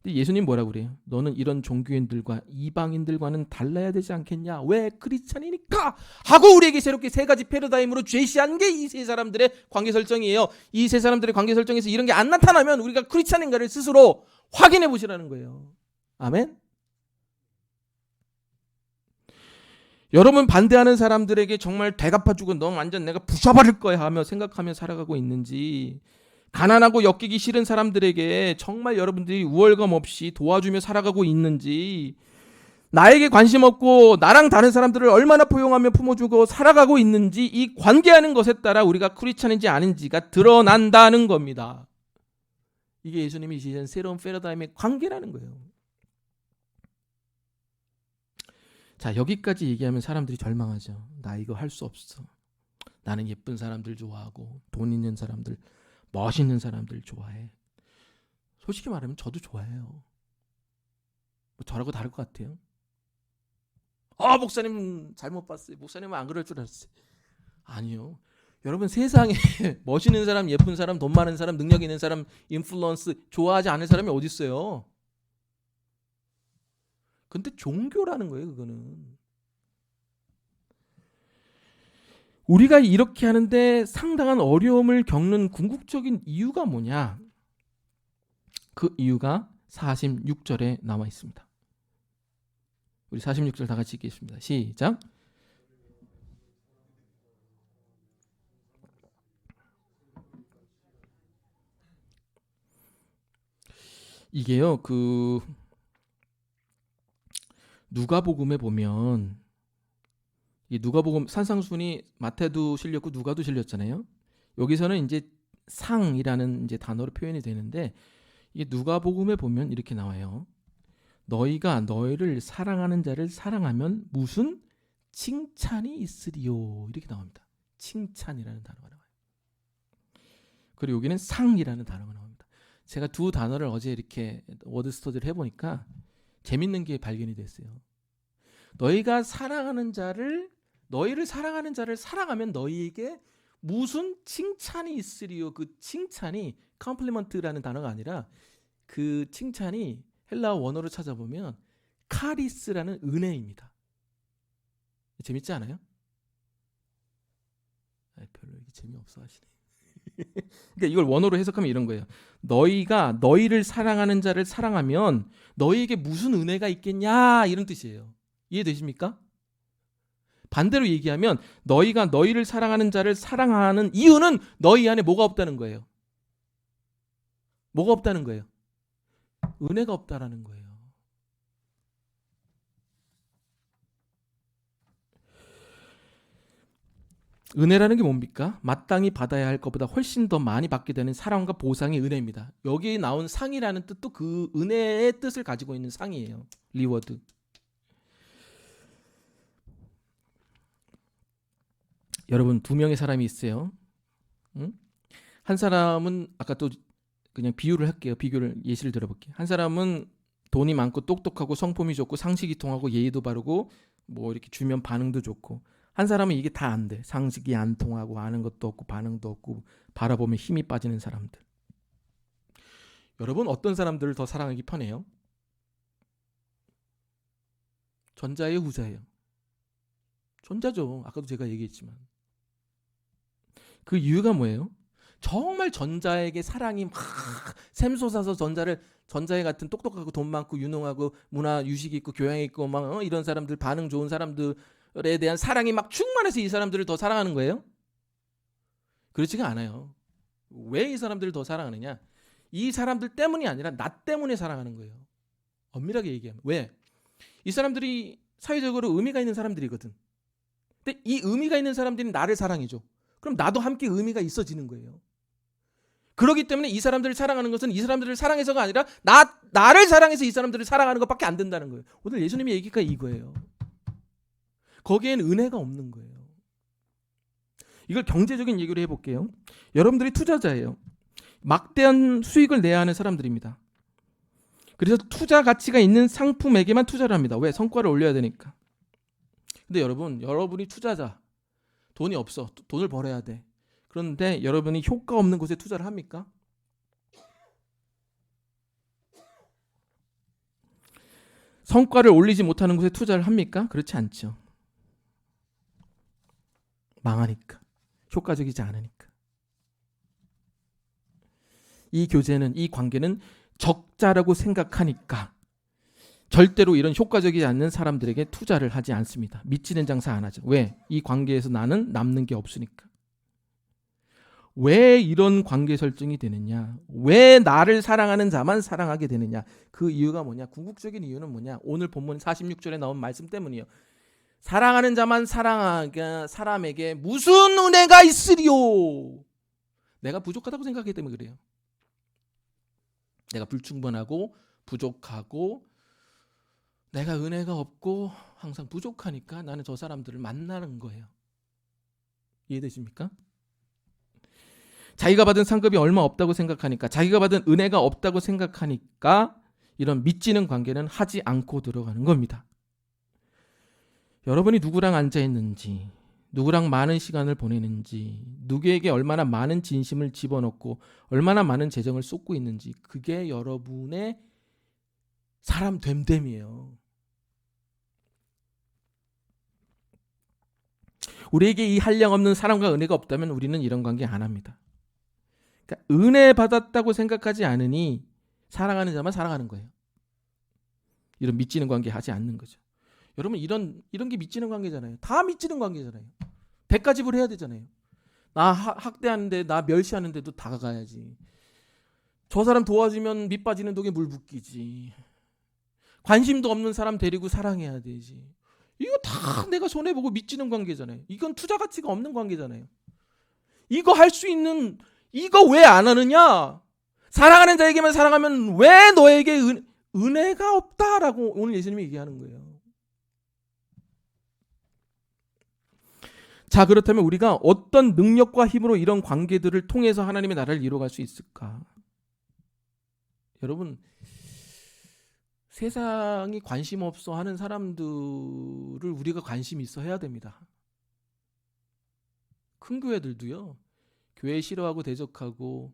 근데 예수님 뭐라고 그래요? 너는 이런 종교인들과 이방인들과는 달라야 되지 않겠냐? 왜? 크리스찬이니까! 하고 우리에게 새롭게 3가지 패러다임으로 제시한 게 이 3사람들의 관계 설정이에요. 이 3사람들의 관계 설정에서 이런 게 안 나타나면 우리가 크리스찬인가를 스스로 확인해 보시라는 거예요. 아멘? 여러분 반대하는 사람들에게 정말 되갚아주고 너 완전 내가 부숴버릴 거야 하며 생각하며 살아가고 있는지, 가난하고 엮이기 싫은 사람들에게 정말 여러분들이 우월감 없이 도와주며 살아가고 있는지, 나에게 관심 없고 나랑 다른 사람들을 얼마나 포용하며 품어주고 살아가고 있는지, 이 관계하는 것에 따라 우리가 크리스찬인지 아닌지가 드러난다는 겁니다. 이게 예수님이 지신 새로운 패러다임의 관계라는 거예요. 자, 여기까지 얘기하면 사람들이 절망하죠. 나 이거 할 수 없어. 나는 예쁜 사람들 좋아하고 돈 있는 사람들, 멋있는 사람들 좋아해. 솔직히 말하면 저도 좋아해요. 뭐 저라고 다를 것 같아요. 목사님 잘못 봤어요. 목사님은 안 그럴 줄 알았어요. 아니요. 여러분 세상에 멋있는 사람, 예쁜 사람, 돈 많은 사람, 능력 있는 사람, 인플루언스 좋아하지 않을 사람이 어디 있어요? 근데 종교라는 거예요, 그거는. 우리가 이렇게 하는데 상당한 어려움을 겪는 궁극적인 이유가 뭐냐? 그 이유가 46절에 나와 있습니다. 우리 46절 다 같이 읽겠습니다. 시작. 이게요, 누가복음에 보면, 이 누가복음 산상순이 마태도 실렸고 누가도 실렸잖아요. 여기서는 이제 상이라는 이제 단어로 표현이 되는데, 이게 누가복음에 보면 이렇게 나와요. 너희가 너희를 사랑하는 자를 사랑하면 무슨 칭찬이 있으리요, 이렇게 나옵니다. 칭찬이라는 단어가 나와요. 그리고 여기는 상이라는 단어가 나옵니다. 제가 두 단어를 어제 이렇게 워드 스터디를 해보니까 재밌는 게 발견이 됐어요. 너희를 사랑하는 자를 사랑하면 너희에게 무슨 칭찬이 있으리요. 그 칭찬이 컴플리먼트라는 단어가 아니라 그 칭찬이 헬라어 원어로 찾아보면 카리스라는 은혜입니다. 재밌지 않아요? 별로 이게 재미없어 하시네. 그러니까 이걸 원어로 해석하면 이런 거예요. 너희가 너희를 사랑하는 자를 사랑하면 너희에게 무슨 은혜가 있겠냐, 이런 뜻이에요. 이해되십니까? 반대로 얘기하면 너희가 너희를 사랑하는 자를 사랑하는 이유는 너희 안에 뭐가 없다는 거예요. 뭐가 없다는 거예요? 은혜가 없다라는 거예요. 은혜라는 게 뭡니까? 마땅히 받아야 할 것보다 훨씬 더 많이 받게 되는 사랑과 보상이 은혜입니다. 여기에 나온 상이라는 뜻도 그 은혜의 뜻을 가지고 있는 상이에요. 리워드. 여러분, 두 명의 사람이 있어요. 응? 한 사람은 아까 또 그냥 비유를 할게요. 비교를 예시를 들어볼게요. 한 사람은 돈이 많고 똑똑하고 성품이 좋고 상식이 통하고 예의도 바르고 뭐 이렇게 주면 반응도 좋고, 한 사람은 이게 다 안 돼. 상식이 안 통하고 아는 것도 없고 반응도 없고 바라보면 힘이 빠지는 사람들. 여러분, 어떤 사람들을 더 사랑하기 편해요? 전자예요, 후자예요? 전자죠. 아까도 제가 얘기했지만. 그 이유가 뭐예요? 정말 전자에게 사랑이 막 샘솟아서 전자에 같은 똑똑하고 돈 많고 유능하고 문화 유식 있고 교양 있고 막 이런 사람들, 반응 좋은 사람들에 대한 사랑이 막 충만해서 이 사람들을 더 사랑하는 거예요? 그렇지가 않아요. 왜 이 사람들을 더 사랑하느냐? 이 사람들 때문이 아니라 나 때문에 사랑하는 거예요. 엄밀하게 얘기하면. 왜? 이 사람들이 사회적으로 의미가 있는 사람들이거든. 근데 이 의미가 있는 사람들이 나를 사랑해줘. 그럼 나도 함께 의미가 있어지는 거예요. 그렇기 때문에 이 사람들을 사랑하는 것은 이 사람들을 사랑해서가 아니라 나를 사랑해서 이 사람들을 사랑하는 것밖에 안 된다는 거예요. 오늘 예수님의 얘기가 이거예요. 거기엔 은혜가 없는 거예요. 이걸 경제적인 얘기로 해볼게요. 여러분들이 투자자예요. 막대한 수익을 내야 하는 사람들입니다. 그래서 투자 가치가 있는 상품에게만 투자를 합니다. 왜? 성과를 올려야 되니까. 근데 여러분이 투자자, 돈이 없어. 돈을 벌어야 돼. 그런데 여러분이 효과 없는 곳에 투자를 합니까? 성과를 올리지 못하는 곳에 투자를 합니까? 그렇지 않죠. 망하니까. 효과적이지 않으니까. 이 관계는 적자라고 생각하니까 절대로 이런 효과적이지 않는 사람들에게 투자를 하지 않습니다. 미치는 장사 안 하죠. 왜? 이 관계에서 나는 남는 게 없으니까. 왜 이런 관계 설정이 되느냐? 왜 나를 사랑하는 자만 사랑하게 되느냐? 그 이유가 뭐냐? 궁극적인 이유는 뭐냐? 오늘 본문 46절에 나온 말씀 때문이에요. 사랑하는 자만 사랑하게 사람에게 무슨 은혜가 있으리요? 내가 부족하다고 생각하기 때문에 그래요. 내가 불충분하고 부족하고 내가 은혜가 없고 항상 부족하니까 나는 저 사람들을 만나는 거예요. 이해되십니까? 자기가 받은 상급이 얼마 없다고 생각하니까, 자기가 받은 은혜가 없다고 생각하니까 이런 미치는 관계는 하지 않고 들어가는 겁니다. 여러분이 누구랑 앉아있는지, 누구랑 많은 시간을 보내는지, 누구에게 얼마나 많은 진심을 집어넣고 얼마나 많은 재정을 쏟고 있는지, 그게 여러분의 사람 됨됨이에요. 우리에게 이 한량없는 사랑과 은혜가 없다면 우리는 이런 관계 안 합니다. 그러니까 은혜 받았다고 생각하지 않으니 사랑하는 자만 사랑하는 거예요. 이런 미치는 관계 하지 않는 거죠. 여러분, 이런 게 미치는 관계잖아요. 다 미치는 관계잖아요. 백가집을 해야 되잖아요. 나 학대하는데, 나 멸시하는데도 다가가야지. 저 사람 도와주면 밑 빠지는 독에 물 붓기지. 관심도 없는 사람 데리고 사랑해야 되지. 이거 다 내가 손해보고 미치는 관계잖아요. 이건 투자 가치가 없는 관계잖아요. 이거 할 수 있는, 이거 왜 안 하느냐? 사랑하는 자에게만 사랑하면 왜 너에게 은혜가 없다라고 오늘 예수님이 얘기하는 거예요. 자, 그렇다면 우리가 어떤 능력과 힘으로 이런 관계들을 통해서 하나님의 나라를 이루어갈 수 있을까? 여러분, 세상이 관심 없어 하는 사람들을 우리가 관심 있어 해야 됩니다. 큰 교회들도요. 교회 싫어하고 대적하고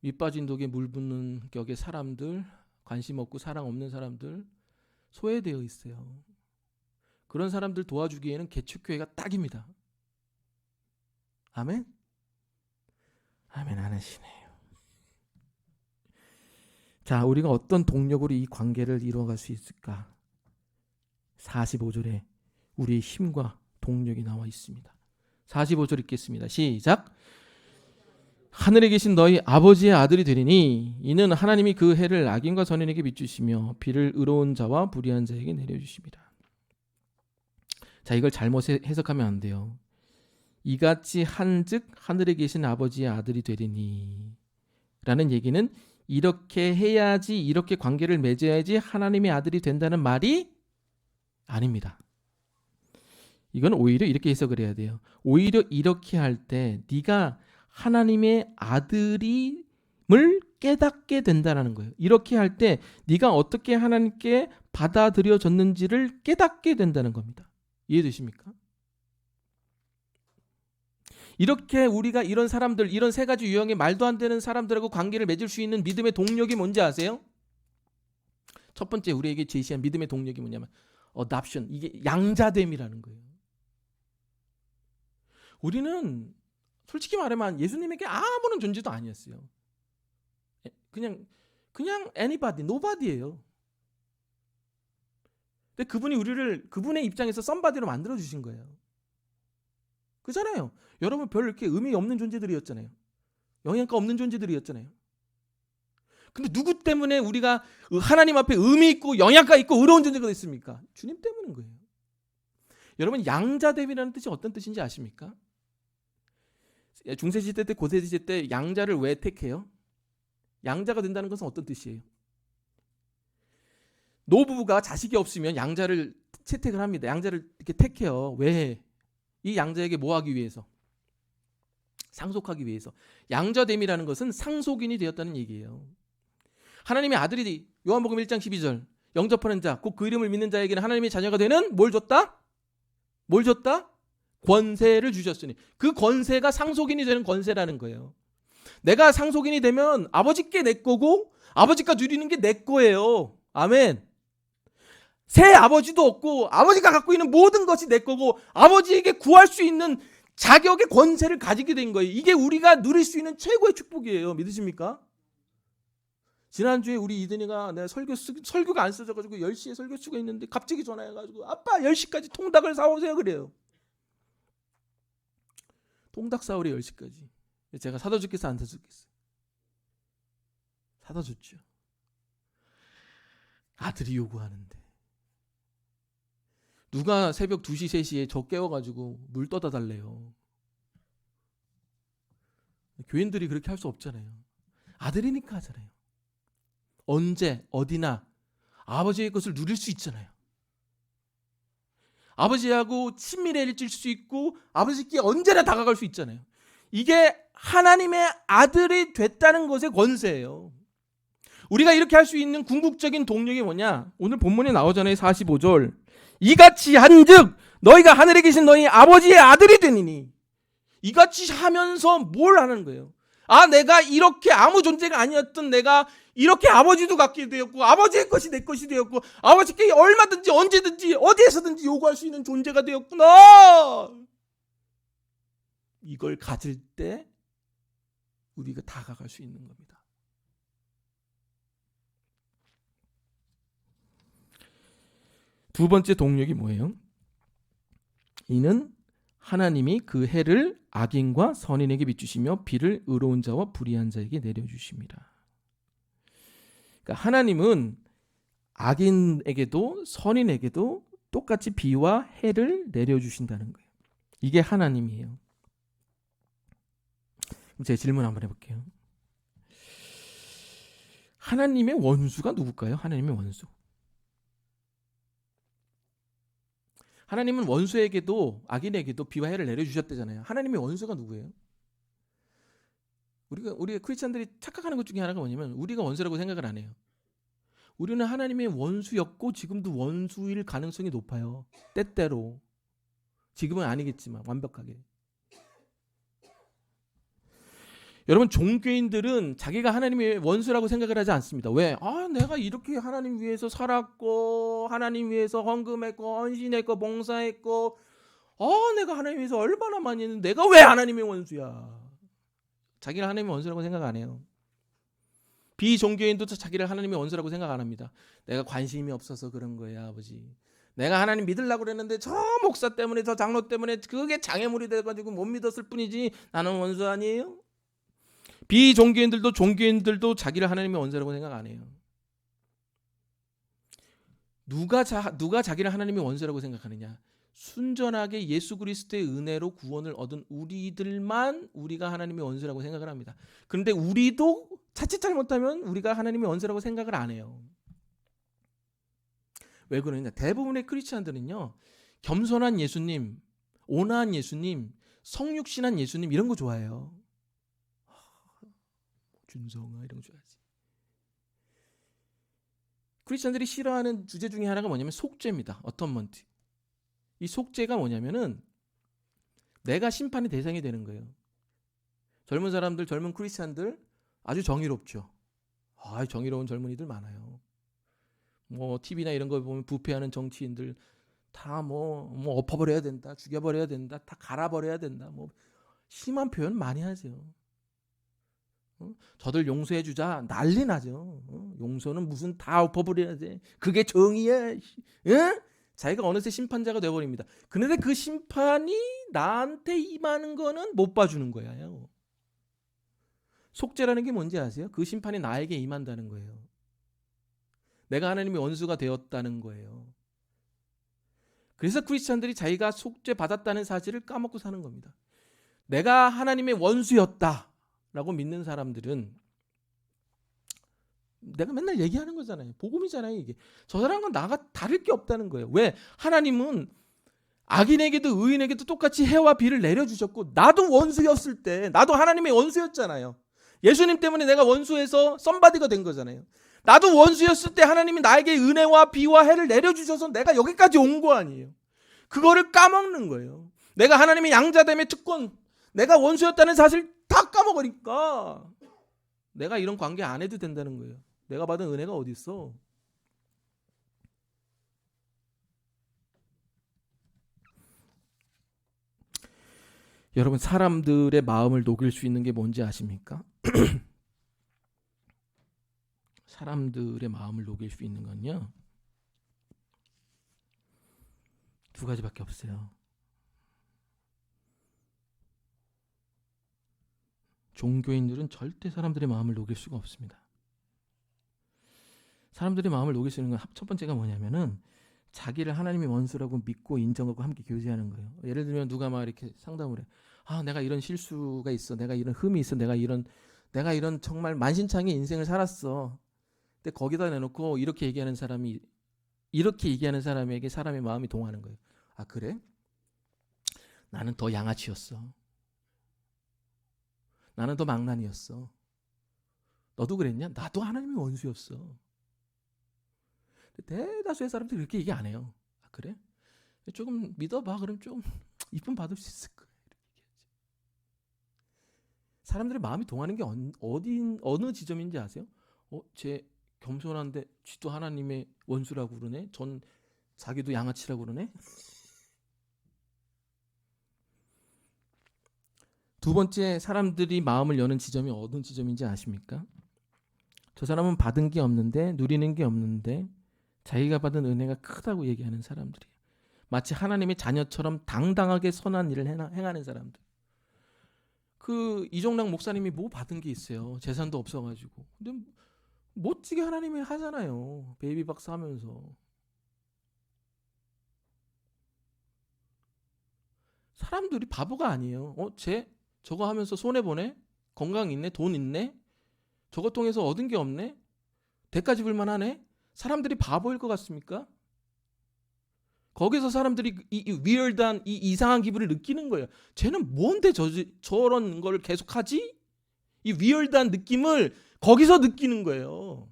밑빠진 독에 물 붓는 격의 사람들, 관심 없고 사랑 없는 사람들 소외되어 있어요. 그런 사람들 도와주기에는 개척교회가 딱입니다. 아멘? 아멘 안 하시네요. 자, 우리가 어떤 동력으로 이 관계를 이루어갈 수 있을까? 45절에 우리의 힘과 동력이 나와 있습니다. 45절 읽겠습니다. 시작. 하늘에 계신 너희 아버지의 아들이 되리니 이는 하나님이 그 해를 악인과 선인에게 비추시며 비를 의로운 자와 불의한 자에게 내려주십니다. 자, 이걸 잘못 해석하면 안 돼요. 이같이 한즉 하늘에 계신 아버지의 아들이 되리니 라는 얘기는 이렇게 해야지, 이렇게 관계를 맺어야지 하나님의 아들이 된다는 말이 아닙니다. 이건 오히려 이렇게 해석을 해야 돼요. 오히려 이렇게 할 때 네가 하나님의 아들임을 깨닫게 된다는 거예요. 이렇게 할 때 네가 어떻게 하나님께 받아들여졌는지를 깨닫게 된다는 겁니다. 이해되십니까? 이렇게 우리가 이런 사람들, 이런 세 가지 유형의 말도 안 되는 사람들하고 관계를 맺을 수 있는 믿음의 동력이 뭔지 아세요? 첫 번째 우리에게 제시한 믿음의 동력이 뭐냐면 adoption, 이게 양자됨이라는 거예요. 우리는 솔직히 말하면 예수님에게 아무런 존재도 아니었어요. 그냥 anybody, nobody예요. 근데 그분이 우리를 그분의 입장에서 somebody로 만들어 주신 거예요. 그잖아요. 여러분 별 이렇게 의미 없는 존재들이었잖아요. 영향가 없는 존재들이었잖아요. 근데 누구 때문에 우리가 하나님 앞에 의미 있고 영향가 있고 의로운 존재가 됐습니까? 주님 때문인 거예요. 여러분 양자됨이라는 뜻이 어떤 뜻인지 아십니까? 중세시대 때 고세시대 때 양자를 왜 택해요? 양자가 된다는 것은 어떤 뜻이에요? 노부부가 자식이 없으면 양자를 채택을 합니다. 양자를 이렇게 택해요. 왜? 이 양자에게 뭐 하기 위해서? 상속하기 위해서. 양자됨이라는 것은 상속인이 되었다는 얘기예요. 하나님의 아들이 요한복음 1장 12절 영접하는 자, 곧 그 이름을 믿는 자에게는 하나님의 자녀가 되는 뭘 줬다? 뭘 줬다? 권세를 주셨으니. 그 권세가 상속인이 되는 권세라는 거예요. 내가 상속인이 되면 아버지께 내 거고 아버지가 누리는 게 내 거예요. 아멘. 새 아버지도 없고 아버지가 갖고 있는 모든 것이 내 거고 아버지에게 구할 수 있는 자격의 권세를 가지게 된 거예요. 이게 우리가 누릴 수 있는 최고의 축복이에요. 믿으십니까? 지난주에 우리 이든이가 내가 설교가 안 써져가지고 10시에 설교 쓰고 있는데 갑자기 전화해가지고 아빠 10시까지 통닭을 사오세요 그래요. 통닭 사오래 10시까지. 제가 사다 줬겠어 안 사다 줬겠어? 사다 줬죠. 아들이 요구하는데 누가 새벽 2시 3시에 저 깨워가지고 물 떠다 달래요. 교인들이 그렇게 할 수 없잖아요. 아들이니까 하잖아요. 언제 어디나 아버지의 것을 누릴 수 있잖아요. 아버지하고 친밀해질 수 있고 아버지께 언제나 다가갈 수 있잖아요. 이게 하나님의 아들이 됐다는 것의 권세예요. 우리가 이렇게 할 수 있는 궁극적인 동력이 뭐냐? 오늘 본문에 나오잖아요. 45절. 이같이 한즉 너희가 하늘에 계신 너희 아버지의 아들이 되니니. 이같이 하면서 뭘 하는 거예요? 아, 내가 이렇게 아무 존재가 아니었던 내가 이렇게 아버지도 갖게 되었고 아버지의 것이 내 것이 되었고 아버지께 얼마든지 언제든지 어디에서든지 요구할 수 있는 존재가 되었구나. 이걸 가질 때 우리가 다가갈 수 있는 겁니다. 두 번째 동력이 뭐예요? 이는 하나님이 그 해를 악인과 선인에게 비추시며 비를 의로운 자와 불의한 자에게 내려주십니다. 그러니까 하나님은 악인에게도 선인에게도 똑같이 비와 해를 내려주신다는 거예요. 이게 하나님이에요. 그럼 제 질문 한번 해볼게요. 하나님의 원수가 누굴까요? 하나님의 원수. 하나님은 원수에게도 악인에게도 비와 해를 내려주셨대잖아요. 하나님의 원수가 누구예요? 우리가 크리스찬들이 착각하는 것 중에 하나가 뭐냐면 우리가 원수라고 생각을 안 해요. 우리는 하나님의 원수였고 지금도 원수일 가능성이 높아요. 때때로. 지금은 아니겠지만 완벽하게. 여러분, 종교인들은 자기가 하나님의 원수라고 생각을 하지 않습니다. 왜? 내가 이렇게 하나님 위해서 살았고, 하나님 위해서 헌금했고, 헌신했고, 봉사했고, 내가 하나님 위해서 얼마나 많이 했는데 내가 왜 하나님의 원수야? 자기를 하나님의 원수라고 생각 안 해요. 비종교인도 자기를 하나님의 원수라고 생각 안 합니다. 내가 관심이 없어서 그런 거야, 아버지. 내가 하나님 믿으려고 그랬는데 저 목사 때문에, 저 장로 때문에 그게 장애물이 돼가지고 못 믿었을 뿐이지 나는 원수 아니에요? 비종교인들도 종교인들도 자기를 하나님의 원수라고 생각 안 해요. 누가 자기를 하나님의 원수라고 생각하느냐? 순전하게 예수 그리스도의 은혜로 구원을 얻은 우리들만 우리가 하나님의 원수라고 생각을 합니다. 그런데 우리도 자칫 잘못하면 우리가 하나님의 원수라고 생각을 안 해요. 왜 그러냐? 대부분의 크리스찬들은요, 겸손한 예수님, 온화한 예수님, 성육신한 예수님 이런 거 좋아해요. 준성아 이런 거 좋아하지. 크리스찬들이 싫어하는 주제 중에 하나가 뭐냐면 속죄입니다. 어텀먼트. 이 속죄가 뭐냐면은 내가 심판의 대상이 되는 거예요. 젊은 사람들, 젊은 크리스찬들 아주 정의롭죠. 정의로운 젊은이들 많아요. 뭐 TV나 이런 거 보면 부패하는 정치인들 다 뭐 엎어버려야 된다, 죽여버려야 된다, 다 갈아버려야 된다, 뭐 심한 표현 많이 하죠. 저들 용서해 주자 난리 나죠. 용서는 무슨 다 엎어버려야 돼. 그게 정의야. 자기가 어느새 심판자가 되어버립니다. 그런데 그 심판이 나한테 임하는 거는 못 봐주는 거예요. 속죄라는 게 뭔지 아세요? 그 심판이 나에게 임한다는 거예요. 내가 하나님의 원수가 되었다는 거예요. 그래서 크리스찬들이 자기가 속죄 받았다는 사실을 까먹고 사는 겁니다. 내가 하나님의 원수였다라고 믿는 사람들은 내가 맨날 얘기하는 거잖아요. 복음이잖아요, 이게. 저 사람과 나가 다를 게 없다는 거예요. 왜? 하나님은 악인에게도 의인에게도 똑같이 해와 비를 내려주셨고, 나도 원수였을 때 나도 하나님의 원수였잖아요. 예수님 때문에 내가 원수에서 썸바디가 된 거잖아요. 나도 원수였을 때 하나님이 나에게 은혜와 비와 해를 내려주셔서 내가 여기까지 온 거 아니에요. 그거를 까먹는 거예요. 내가 하나님의 양자됨의 특권, 내가 원수였다는 사실 다 까먹으니까 내가 이런 관계 안 해도 된다는 거예요. 내가 받은 은혜가 어디 있어? 여러분, 사람들의 마음을 녹일 수 있는 게 뭔지 아십니까? 사람들의 마음을 녹일 수 있는 건요, 두 가지밖에 없어요. 종교인들은 절대 사람들의 마음을 녹일 수가 없습니다. 사람들의 마음을 녹일 수 있는 건 첫 번째가 뭐냐면은 자기를 하나님의 원수라고 믿고 인정하고 함께 교제하는 거예요. 예를 들면 누가 막 이렇게 상담을 해. 내가 이런 실수가 있어. 내가 이런 흠이 있어. 내가 이런 정말 만신창이의 인생을 살았어. 근데 거기다 내놓고 이렇게 얘기하는 사람에게 사람의 마음이 동하는 거예요. 그래? 나는 더 양아치였어. 나는 더 망난이었어. 너도 그랬냐? 나도 하나님의 원수였어. 대다수의 사람들이 그렇게 얘기 안 해요. 그래? 조금 믿어봐. 그럼 좀 이쁨 받을 수 있을 거야. 이렇게 얘기하지. 사람들의 마음이 동하는 게 어느 지점인지 아세요? 쟤 겸손한데 쥐도 하나님의 원수라고 그러네. 자기도 양아치라고 그러네. 두 번째, 사람들이 마음을 여는 지점이 어느 지점인지 아십니까? 저 사람은 받은 게 없는데, 누리는 게 없는데 자기가 받은 은혜가 크다고 얘기하는 사람들이에요. 마치 하나님의 자녀처럼 당당하게 선한 일을 행하는 사람들. 이종락 목사님이 뭐 받은 게 있어요. 재산도 없어가지고. 근데 멋지게 하나님이 하잖아요. 베이비 박스 하면서. 사람들이 바보가 아니에요. 쟤 저거 하면서 손해보네? 건강 있네? 돈 있네? 저거 통해서 얻은 게 없네? 대가 지불만 하네? 사람들이 바보일 것 같습니까? 거기서 사람들이 이 위얼드한 이 이상한 기분을 느끼는 거예요. 쟤는 뭔데 저런 걸 계속하지? 이 위얼드한 느낌을 거기서 느끼는 거예요.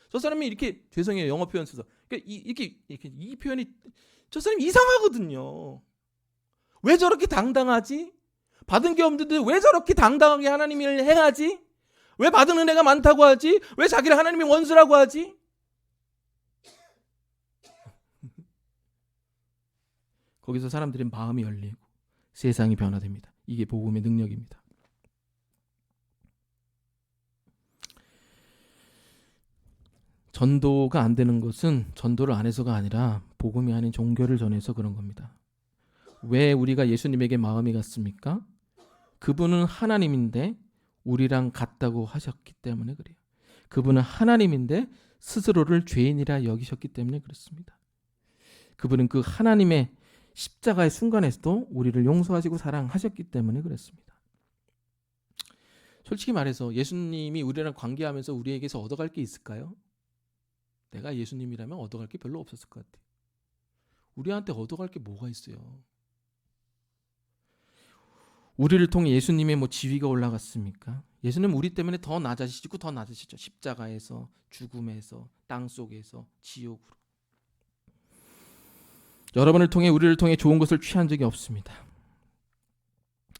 저 사람이 이렇게, 죄송해요, 영어 표현 써서, 이렇게 이 표현이, 저 사람이 이상하거든요. 왜 저렇게 당당하지? 받은 게 없는데 왜 저렇게 당당하게 하나님을 행하지? 왜 받은 은혜가 많다고 하지? 왜 자기를 하나님의 원수라고 하지? 거기서 사람들의 마음이 열리고 세상이 변화됩니다. 이게 복음의 능력입니다. 전도가 안 되는 것은 전도를 안 해서가 아니라 복음이 아닌 종교를 전해서 그런 겁니다. 왜 우리가 예수님에게 마음이 갔습니까? 그분은 하나님인데 우리랑 같다고 하셨기 때문에 그래요. 그분은 하나님인데 스스로를 죄인이라 여기셨기 때문에 그렇습니다. 그분은 그 하나님의 십자가의 순간에서도 우리를 용서하시고 사랑하셨기 때문에 그렇습니다. 솔직히 말해서 예수님이 우리랑 관계하면서 우리에게서 얻어갈 게 있을까요? 내가 예수님이라면 얻어갈 게 별로 없었을 것 같아요. 우리한테 얻어갈 게 뭐가 있어요? 우리를 통해 예수님의 지위가 올라갔습니까? 예수님 우리 때문에 더 낮아지시고 더 낮으시죠. 십자가에서, 죽음에서, 땅속에서, 지옥으로. 여러분을 통해 우리를 통해 좋은 것을 취한 적이 없습니다.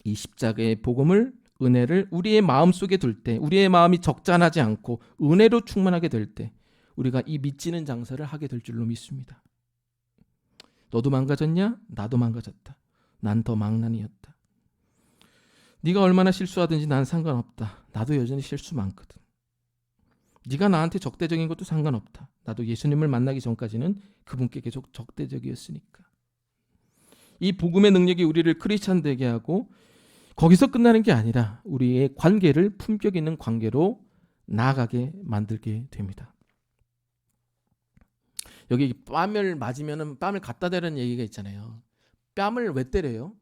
이 십자가의 복음을, 은혜를 우리의 마음속에 둘 때, 우리의 마음이 적잖하지 않고 은혜로 충만하게 될 때 우리가 이 믿지는 장사를 하게 될 줄로 믿습니다. 너도 망가졌냐? 나도 망가졌다. 난 더 망난이었다. 네가 얼마나 실수하든지 난 상관없다. 나도 여전히 실수 많거든. 네가 나한테 적대적인 것도 상관없다. 나도 예수님을 만나기 전까지는 그분께 계속 적대적이었으니까. 이 복음의 능력이 우리를 크리스찬 되게 하고 거기서 끝나는 게 아니라 우리의 관계를 품격 있는 관계로 나아가게 만들게 됩니다. 여기 뺨을 맞으면 뺨을 갖다 대라는 얘기가 있잖아요. 뺨을 왜 때려요?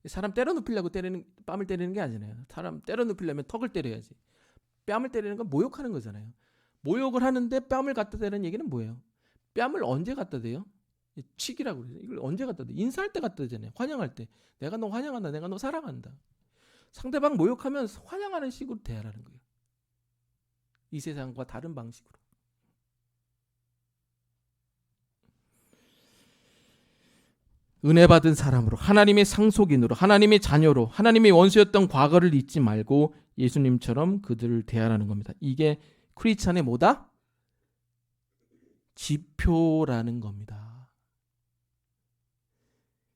사람 때려 눕히려고 뺨을 때리는 게 아니잖아요. 사람 때려 눕히려면 턱을 때려야지. 뺨을 때리는 건 모욕하는 거잖아요. 모욕을 하는데 뺨을 갖다 대는 얘기는 뭐예요? 뺨을 언제 갖다 대요? 치기라고 그래요. 이걸 언제 갖다 대? 인사할 때 갖다 대잖아요. 환영할 때. 내가 너 환영한다. 내가 너 사랑한다. 상대방 모욕하면 환영하는 식으로 대하라는 거예요. 이 세상과 다른 방식으로. 은혜 받은 사람으로, 하나님의 상속인으로, 하나님의 자녀로, 하나님의 원수였던 과거를 잊지 말고 예수님처럼 그들을 대하라는 겁니다. 이게 크리스찬의 뭐다? 지표라는 겁니다.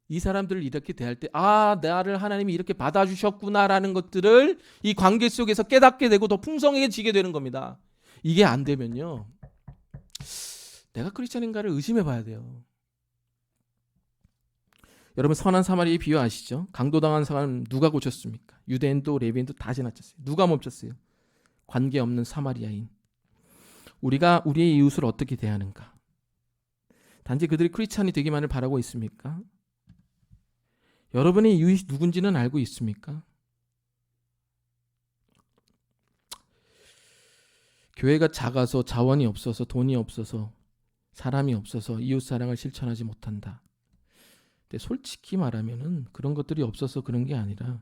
이 사람들을 이렇게 대할 때 나를 하나님이 이렇게 받아주셨구나라는 것들을 이 관계 속에서 깨닫게 되고 더 풍성해지게 되는 겁니다. 이게 안 되면요, 내가 크리스찬인가를 의심해 봐야 돼요. 여러분 선한 사마리아의 비유 아시죠? 강도당한 사람 누가 고쳤습니까? 유대인도 레위인도 다 지나쳤어요. 누가 멈췄어요? 관계없는 사마리아인. 우리가 우리의 이웃을 어떻게 대하는가? 단지 그들이 크리스찬이 되기만을 바라고 있습니까? 여러분의 이웃이 누군지는 알고 있습니까? 교회가 작아서 자원이 없어서 돈이 없어서 사람이 없어서 이웃사랑을 실천하지 못한다. 근데 솔직히 말하면은 그런 것들이 없어서 그런 게 아니라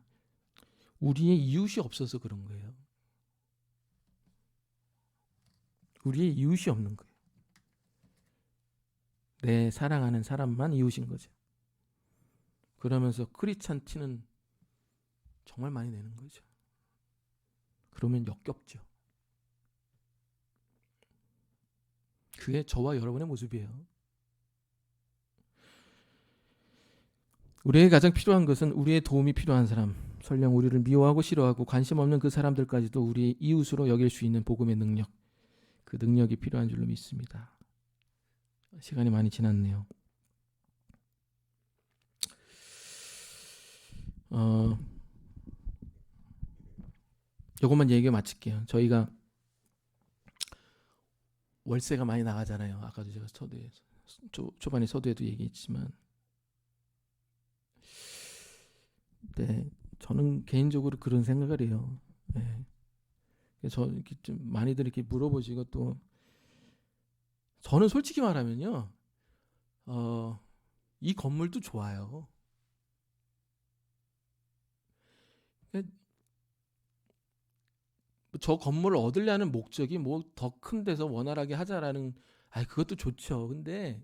우리의 이웃이 없어서 그런 거예요. 우리의 이웃이 없는 거예요. 내 사랑하는 사람만 이웃인 거죠. 그러면서 크리스찬 티는 정말 많이 내는 거죠. 그러면 역겹죠. 그게 저와 여러분의 모습이에요. 우리에게 가장 필요한 것은 우리의 도움이 필요한 사람, 설령 우리를 미워하고 싫어하고 관심 없는 그 사람들까지도 우리의 이웃으로 여길 수 있는 복음의 능력, 그 능력이 필요한 줄로 믿습니다. 시간이 많이 지났네요. 이것만 얘기 마칠게요. 저희가 월세가 많이 나가잖아요. 아까도 제가 초반에 서두에도 얘기했지만, 네, 저는 개인적으로 그런 생각을 해요. 네. 저 이렇게 좀 많이들 이렇게 물어보시고 또 저는 솔직히 말하면요, 이 건물도 좋아요. 저 건물을 얻으려는 목적이 뭐 더 큰 데서 원활하게 하자라는, 그것도 좋죠. 근데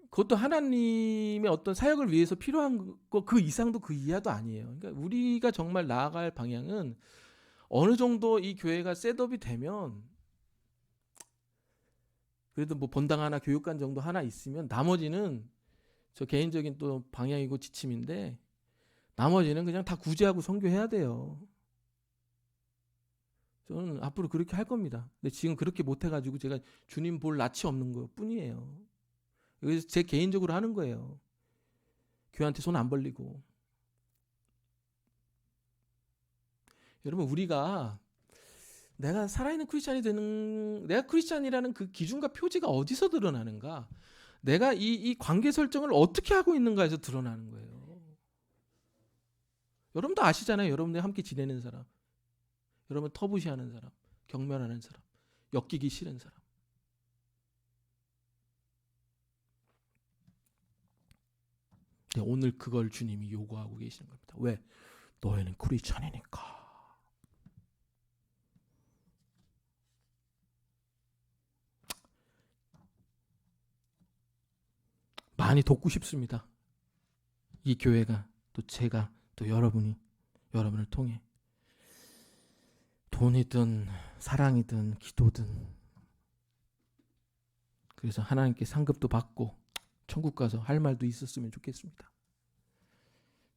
그것도 하나님의 어떤 사역을 위해서 필요한 거 그 이상도 그 이하도 아니에요. 그러니까 우리가 정말 나아갈 방향은 어느 정도 이 교회가 셋업이 되면 그래도 뭐 본당 하나 교육관 정도 하나 있으면 나머지는 저 개인적인 또 방향이고 지침인데 나머지는 그냥 다 구제하고 선교해야 돼요. 저는 앞으로 그렇게 할 겁니다. 근데 지금 그렇게 못해가지고 제가 주님 볼 낯이 없는 것 뿐이에요. 그래서 제 개인적으로 하는 거예요. 교회한테 손 안 벌리고. 여러분 우리가 내가 살아있는 크리스찬이 되는, 내가 크리스찬이라는 그 기준과 표지가 어디서 드러나는가? 내가 이 관계 설정을 어떻게 하고 있는가에서 드러나는 거예요. 여러분도 아시잖아요. 여러분들 함께 지내는 사람, 여러분 터부시하는 사람, 경멸하는 사람, 엮이기 싫은 사람. 네, 오늘 그걸 주님이 요구하고 계시는 겁니다. 왜? 너희는 크리스찬이니까. 많이 돕고 싶습니다. 이 교회가, 또 제가, 또 여러분이, 여러분을 통해 돈이든 사랑이든 기도든, 그래서 하나님께 상급도 받고 천국 가서 할 말도 있었으면 좋겠습니다.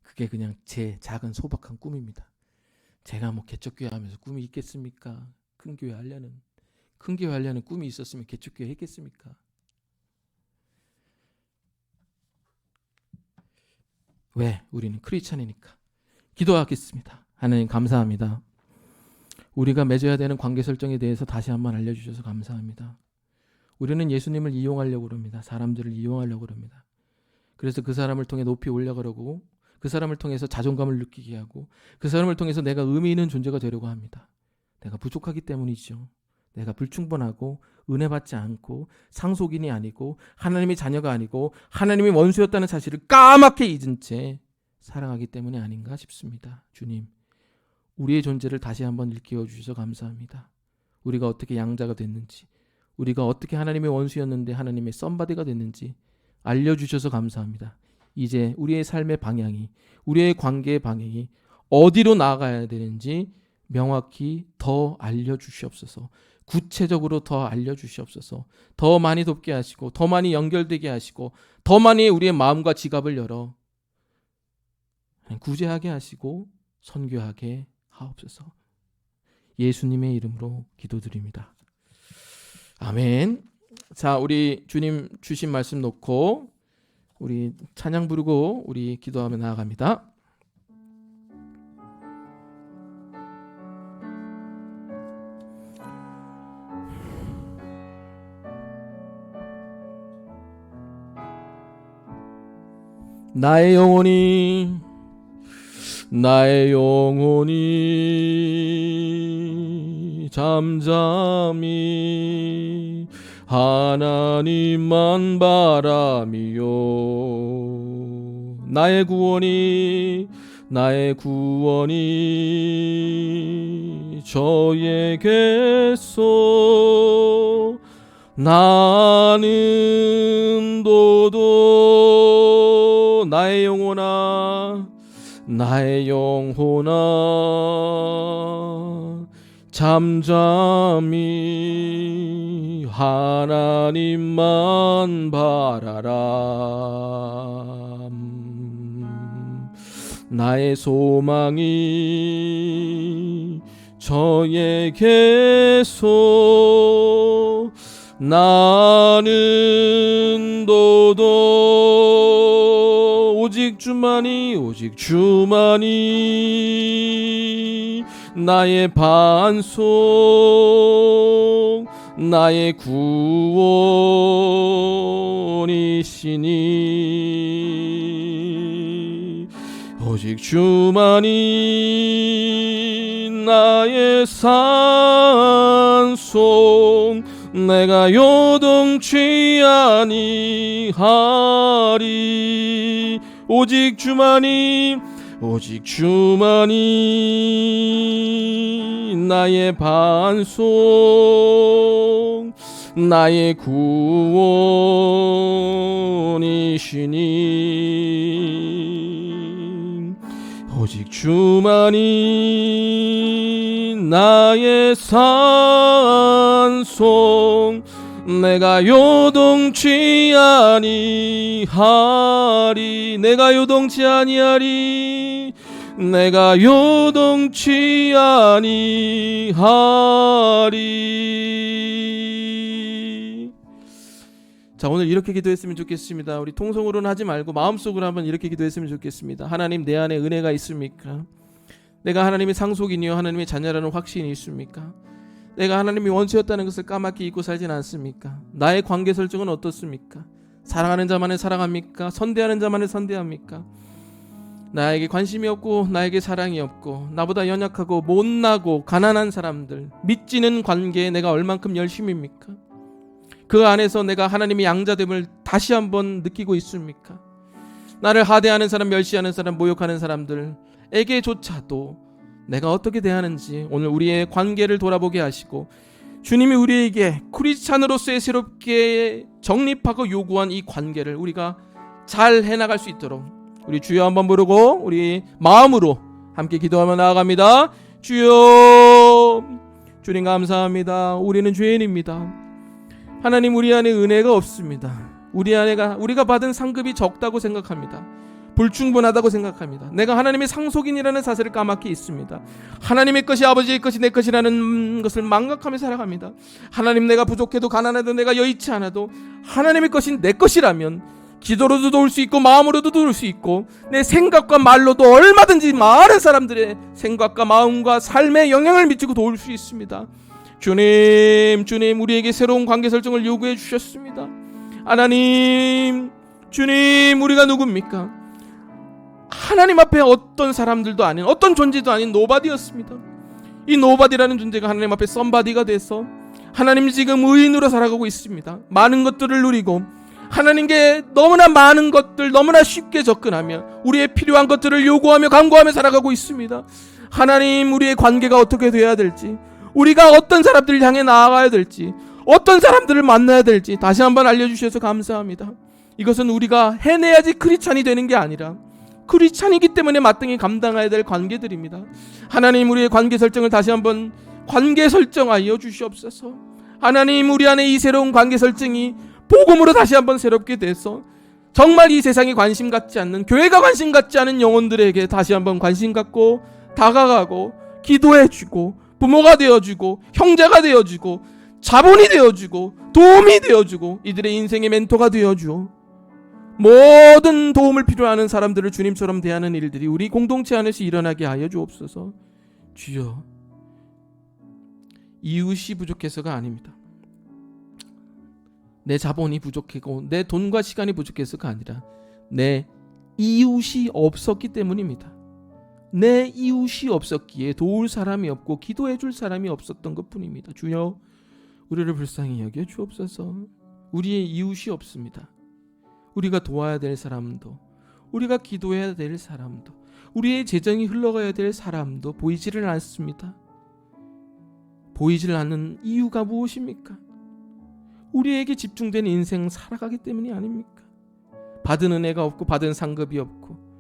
그게 그냥 제 작은 소박한 꿈입니다. 제가 뭐 개척교회 하면서 꿈이 있겠습니까? 큰 교회 하려는 꿈이 있었으면 개척교회 했겠습니까? 왜? 우리는 크리스찬이니까. 기도하겠습니다. 하나님 감사합니다. 우리가 맺어야 되는 관계 설정에 대해서 다시 한번 알려주셔서 감사합니다. 우리는 예수님을 이용하려고 그럽니다. 사람들을 이용하려고 그럽니다. 그래서 그 사람을 통해 높이 올려가려고, 그 사람을 통해서 자존감을 느끼게 하고, 그 사람을 통해서 내가 의미 있는 존재가 되려고 합니다. 내가 부족하기 때문이죠. 내가 불충분하고 은혜 받지 않고 상속인이 아니고 하나님의 자녀가 아니고 하나님의 원수였다는 사실을 까맣게 잊은 채 살아가기 때문이 아닌가 싶습니다. 주님, 우리의 존재를 다시 한번 일깨워 주셔서 감사합니다. 우리가 어떻게 양자가 됐는지, 우리가 어떻게 하나님의 원수였는데 하나님의 썸바디가 됐는지 알려주셔서 감사합니다. 이제 우리의 삶의 방향이, 우리의 관계의 방향이 어디로 나아가야 되는지 명확히 더 알려주시옵소서. 구체적으로 더 알려주시옵소서. 더 많이 돕게 하시고, 더 많이 연결되게 하시고, 더 많이 우리의 마음과 지갑을 열어 구제하게 하시고 선교하게 하옵소서. 예수님의 이름으로 기도드립니다. 아멘. 자, 우리 주님 주신 말씀 놓고 우리 찬양 부르고 우리 기도하며 나아갑니다. 나의 영혼이 잠잠히 하나님만 바라미요. 나의 구원이 저에게서 나는 도도 나의 영혼아 잠잠히 하나님만 바라라. 나의 소망이 저에게서 나는 도도 오직 주만이 나의 반석 나의 구원이시니 오직 주만이 나의 산송 내가 요동치 아니하리. 오직 주만이 나의 반석 나의 구원이시니 오직 주만이 나의 산송 내가 요동치 아니하리 내가 요동치 아니하리 내가 요동치 아니하리. 자, 오늘 이렇게 기도했으면 좋겠습니다. 우리 통성으로는 하지 말고 마음속으로 한번 이렇게 기도했으면 좋겠습니다. 하나님, 내 안에 은혜가 있습니까? 내가 하나님의 상속이니요 하나님의 자녀라는 확신이 있습니까? 내가 하나님이 원수였다는 것을 까맣게 잊고 살진 않습니까? 나의 관계 설정은 어떻습니까? 사랑하는 자만을 사랑합니까? 선대하는 자만을 선대합니까? 나에게 관심이 없고 나에게 사랑이 없고 나보다 연약하고 못나고 가난한 사람들, 믿지는 관계에 내가 얼만큼 열심입니까? 그 안에서 내가 하나님의 양자됨을 다시 한번 느끼고 있습니까? 나를 하대하는 사람, 멸시하는 사람, 모욕하는 사람들에게조차도 내가 어떻게 대하는지 오늘 우리의 관계를 돌아보게 하시고 주님이 우리에게 크리스찬으로서의 새롭게 정립하고 요구한 이 관계를 우리가 잘 해나갈 수 있도록 우리 주여 한번 부르고 우리 마음으로 함께 기도하며 나아갑니다. 주여, 주님 감사합니다. 우리는 죄인입니다. 하나님, 우리 안에 은혜가 없습니다. 우리가 받은 상급이 적다고 생각합니다. 불충분하다고 생각합니다. 내가 하나님의 상속인이라는 사실을 까맣게 있습니다. 하나님의 것이 아버지의 것이 내 것이라는 것을 망각하며 살아갑니다. 하나님, 내가 부족해도 가난해도 내가 여의치 않아도 하나님의 것이 내 것이라면 기도로도 도울 수 있고 마음으로도 도울 수 있고 내 생각과 말로도 얼마든지 많은 사람들의 생각과 마음과 삶에 영향을 미치고 도울 수 있습니다. 주님, 우리에게 새로운 관계 설정을 요구해 주셨습니다. 하나님, 주님, 우리가 누굽니까? 하나님 앞에 어떤 사람들도 아닌, 어떤 존재도 아닌 노바디였습니다. 이 노바디라는 존재가 하나님 앞에 썸바디가 돼서 하나님 지금 의인으로 살아가고 있습니다. 많은 것들을 누리고 하나님께 너무나 많은 것들 너무나 쉽게 접근하며 우리의 필요한 것들을 요구하며 간구하며 살아가고 있습니다. 하나님, 우리의 관계가 어떻게 돼야 될지, 우리가 어떤 사람들을 향해 나아가야 될지, 어떤 사람들을 만나야 될지 다시 한번 알려주셔서 감사합니다. 이것은 우리가 해내야지 크리스찬이 되는 게 아니라 크리스찬이기 때문에 마땅히 감당해야 될 관계들입니다. 하나님, 우리의 관계 설정을 다시 한번 관계 설정하여 주시옵소서. 하나님, 우리 안에 이 새로운 관계 설정이 복음으로 다시 한번 새롭게 돼서 정말 이 세상에 관심 갖지 않는, 교회가 관심 갖지 않은 영혼들에게 다시 한번 관심 갖고 다가가고 기도해주고 부모가 되어주고 형제가 되어주고 자본이 되어주고 도움이 되어주고 이들의 인생의 멘토가 되어주어 모든 도움을 필요하는 사람들을 주님처럼 대하는 일들이 우리 공동체 안에서 일어나게 하여 주옵소서. 주여, 이웃이 부족해서가 아닙니다. 내 자본이 부족하고 내 돈과 시간이 부족해서가 아니라 내 이웃이 없었기 때문입니다. 내 이웃이 없었기에 도울 사람이 없고 기도해 줄 사람이 없었던 것뿐입니다. 주여, 우리를 불쌍히 여겨 주옵소서. 우리의 이웃이 없습니다. 우리가 도와야 될 사람도, 우리가 기도해야 될 사람도, 우리의 재정이 흘러가야 될 사람도 보이지를 않습니다. 보이질 않는 이유가 무엇입니까? 우리에게 집중된 인생 살아가기 때문이 아닙니까? 받은 은혜가 없고 받은 상급이 없고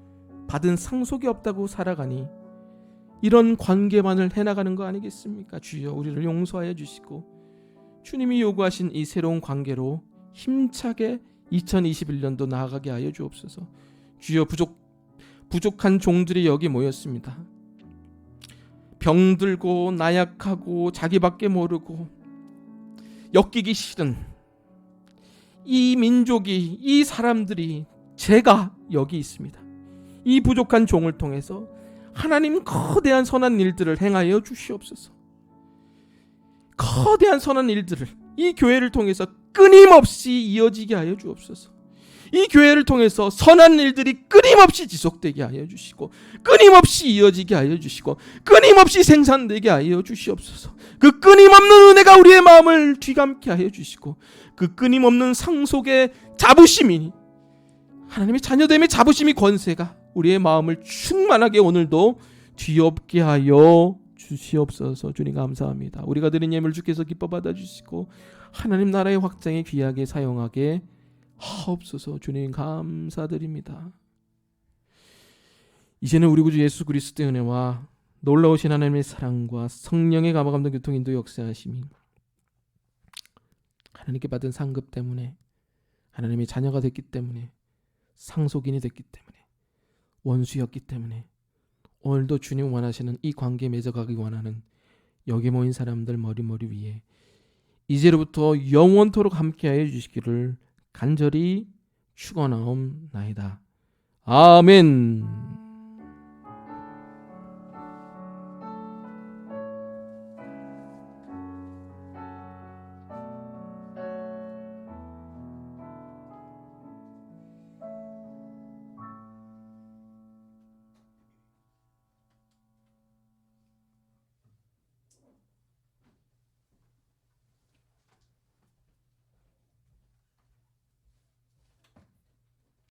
받은 상속이 없다고 살아가니 이런 관계만을 해나가는 거 아니겠습니까? 주여, 우리를 용서하여 주시고 주님이 요구하신 이 새로운 관계로 힘차게 2021년도 나아가게 하여 주옵소서. 주여, 부족한 종들이 여기 모였습니다. 병들고 나약하고 자기밖에 모르고 엮이기 싫은 이 민족이, 이 사람들이, 제가 여기 있습니다. 이 부족한 종을 통해서 하나님 거대한 선한 일들을 행하여 주시옵소서. 거대한 선한 일들을 이 교회를 통해서 끊임없이 이어지게 하여 주옵소서. 이 교회를 통해서 선한 일들이 끊임없이 지속되게 하여 주시고 끊임없이 이어지게 하여 주시고 끊임없이 생산되게 하여 주시옵소서. 그 끊임없는 은혜가 우리의 마음을 뒤감게 하여 주시고 그 끊임없는 상속의 자부심이, 하나님의 자녀됨의 자부심이, 권세가 우리의 마음을 충만하게 오늘도 뒤엎게 하여 주시옵소서. 주님 감사합니다. 우리가 드린 예물 주께서 기뻐 받아주시고 하나님 나라의 확장에 귀하게 사용하게 하옵소서. 주님 감사드립니다. 이제는 우리 구주 예수 그리스도의 은혜와 놀라우신 하나님의 사랑과 성령의 감화감동 교통인도 역사하심이 하나님께 받은 상급 때문에, 하나님의 자녀가 됐기 때문에, 상속인이 됐기 때문에, 원수였기 때문에 오늘도 주님 원하시는 이 관계에 맺어가기 원하는 여기 모인 사람들 머리 위에 이제로부터 영원토록 함께하여 주시기를 간절히 축원하옵나이다. 아멘.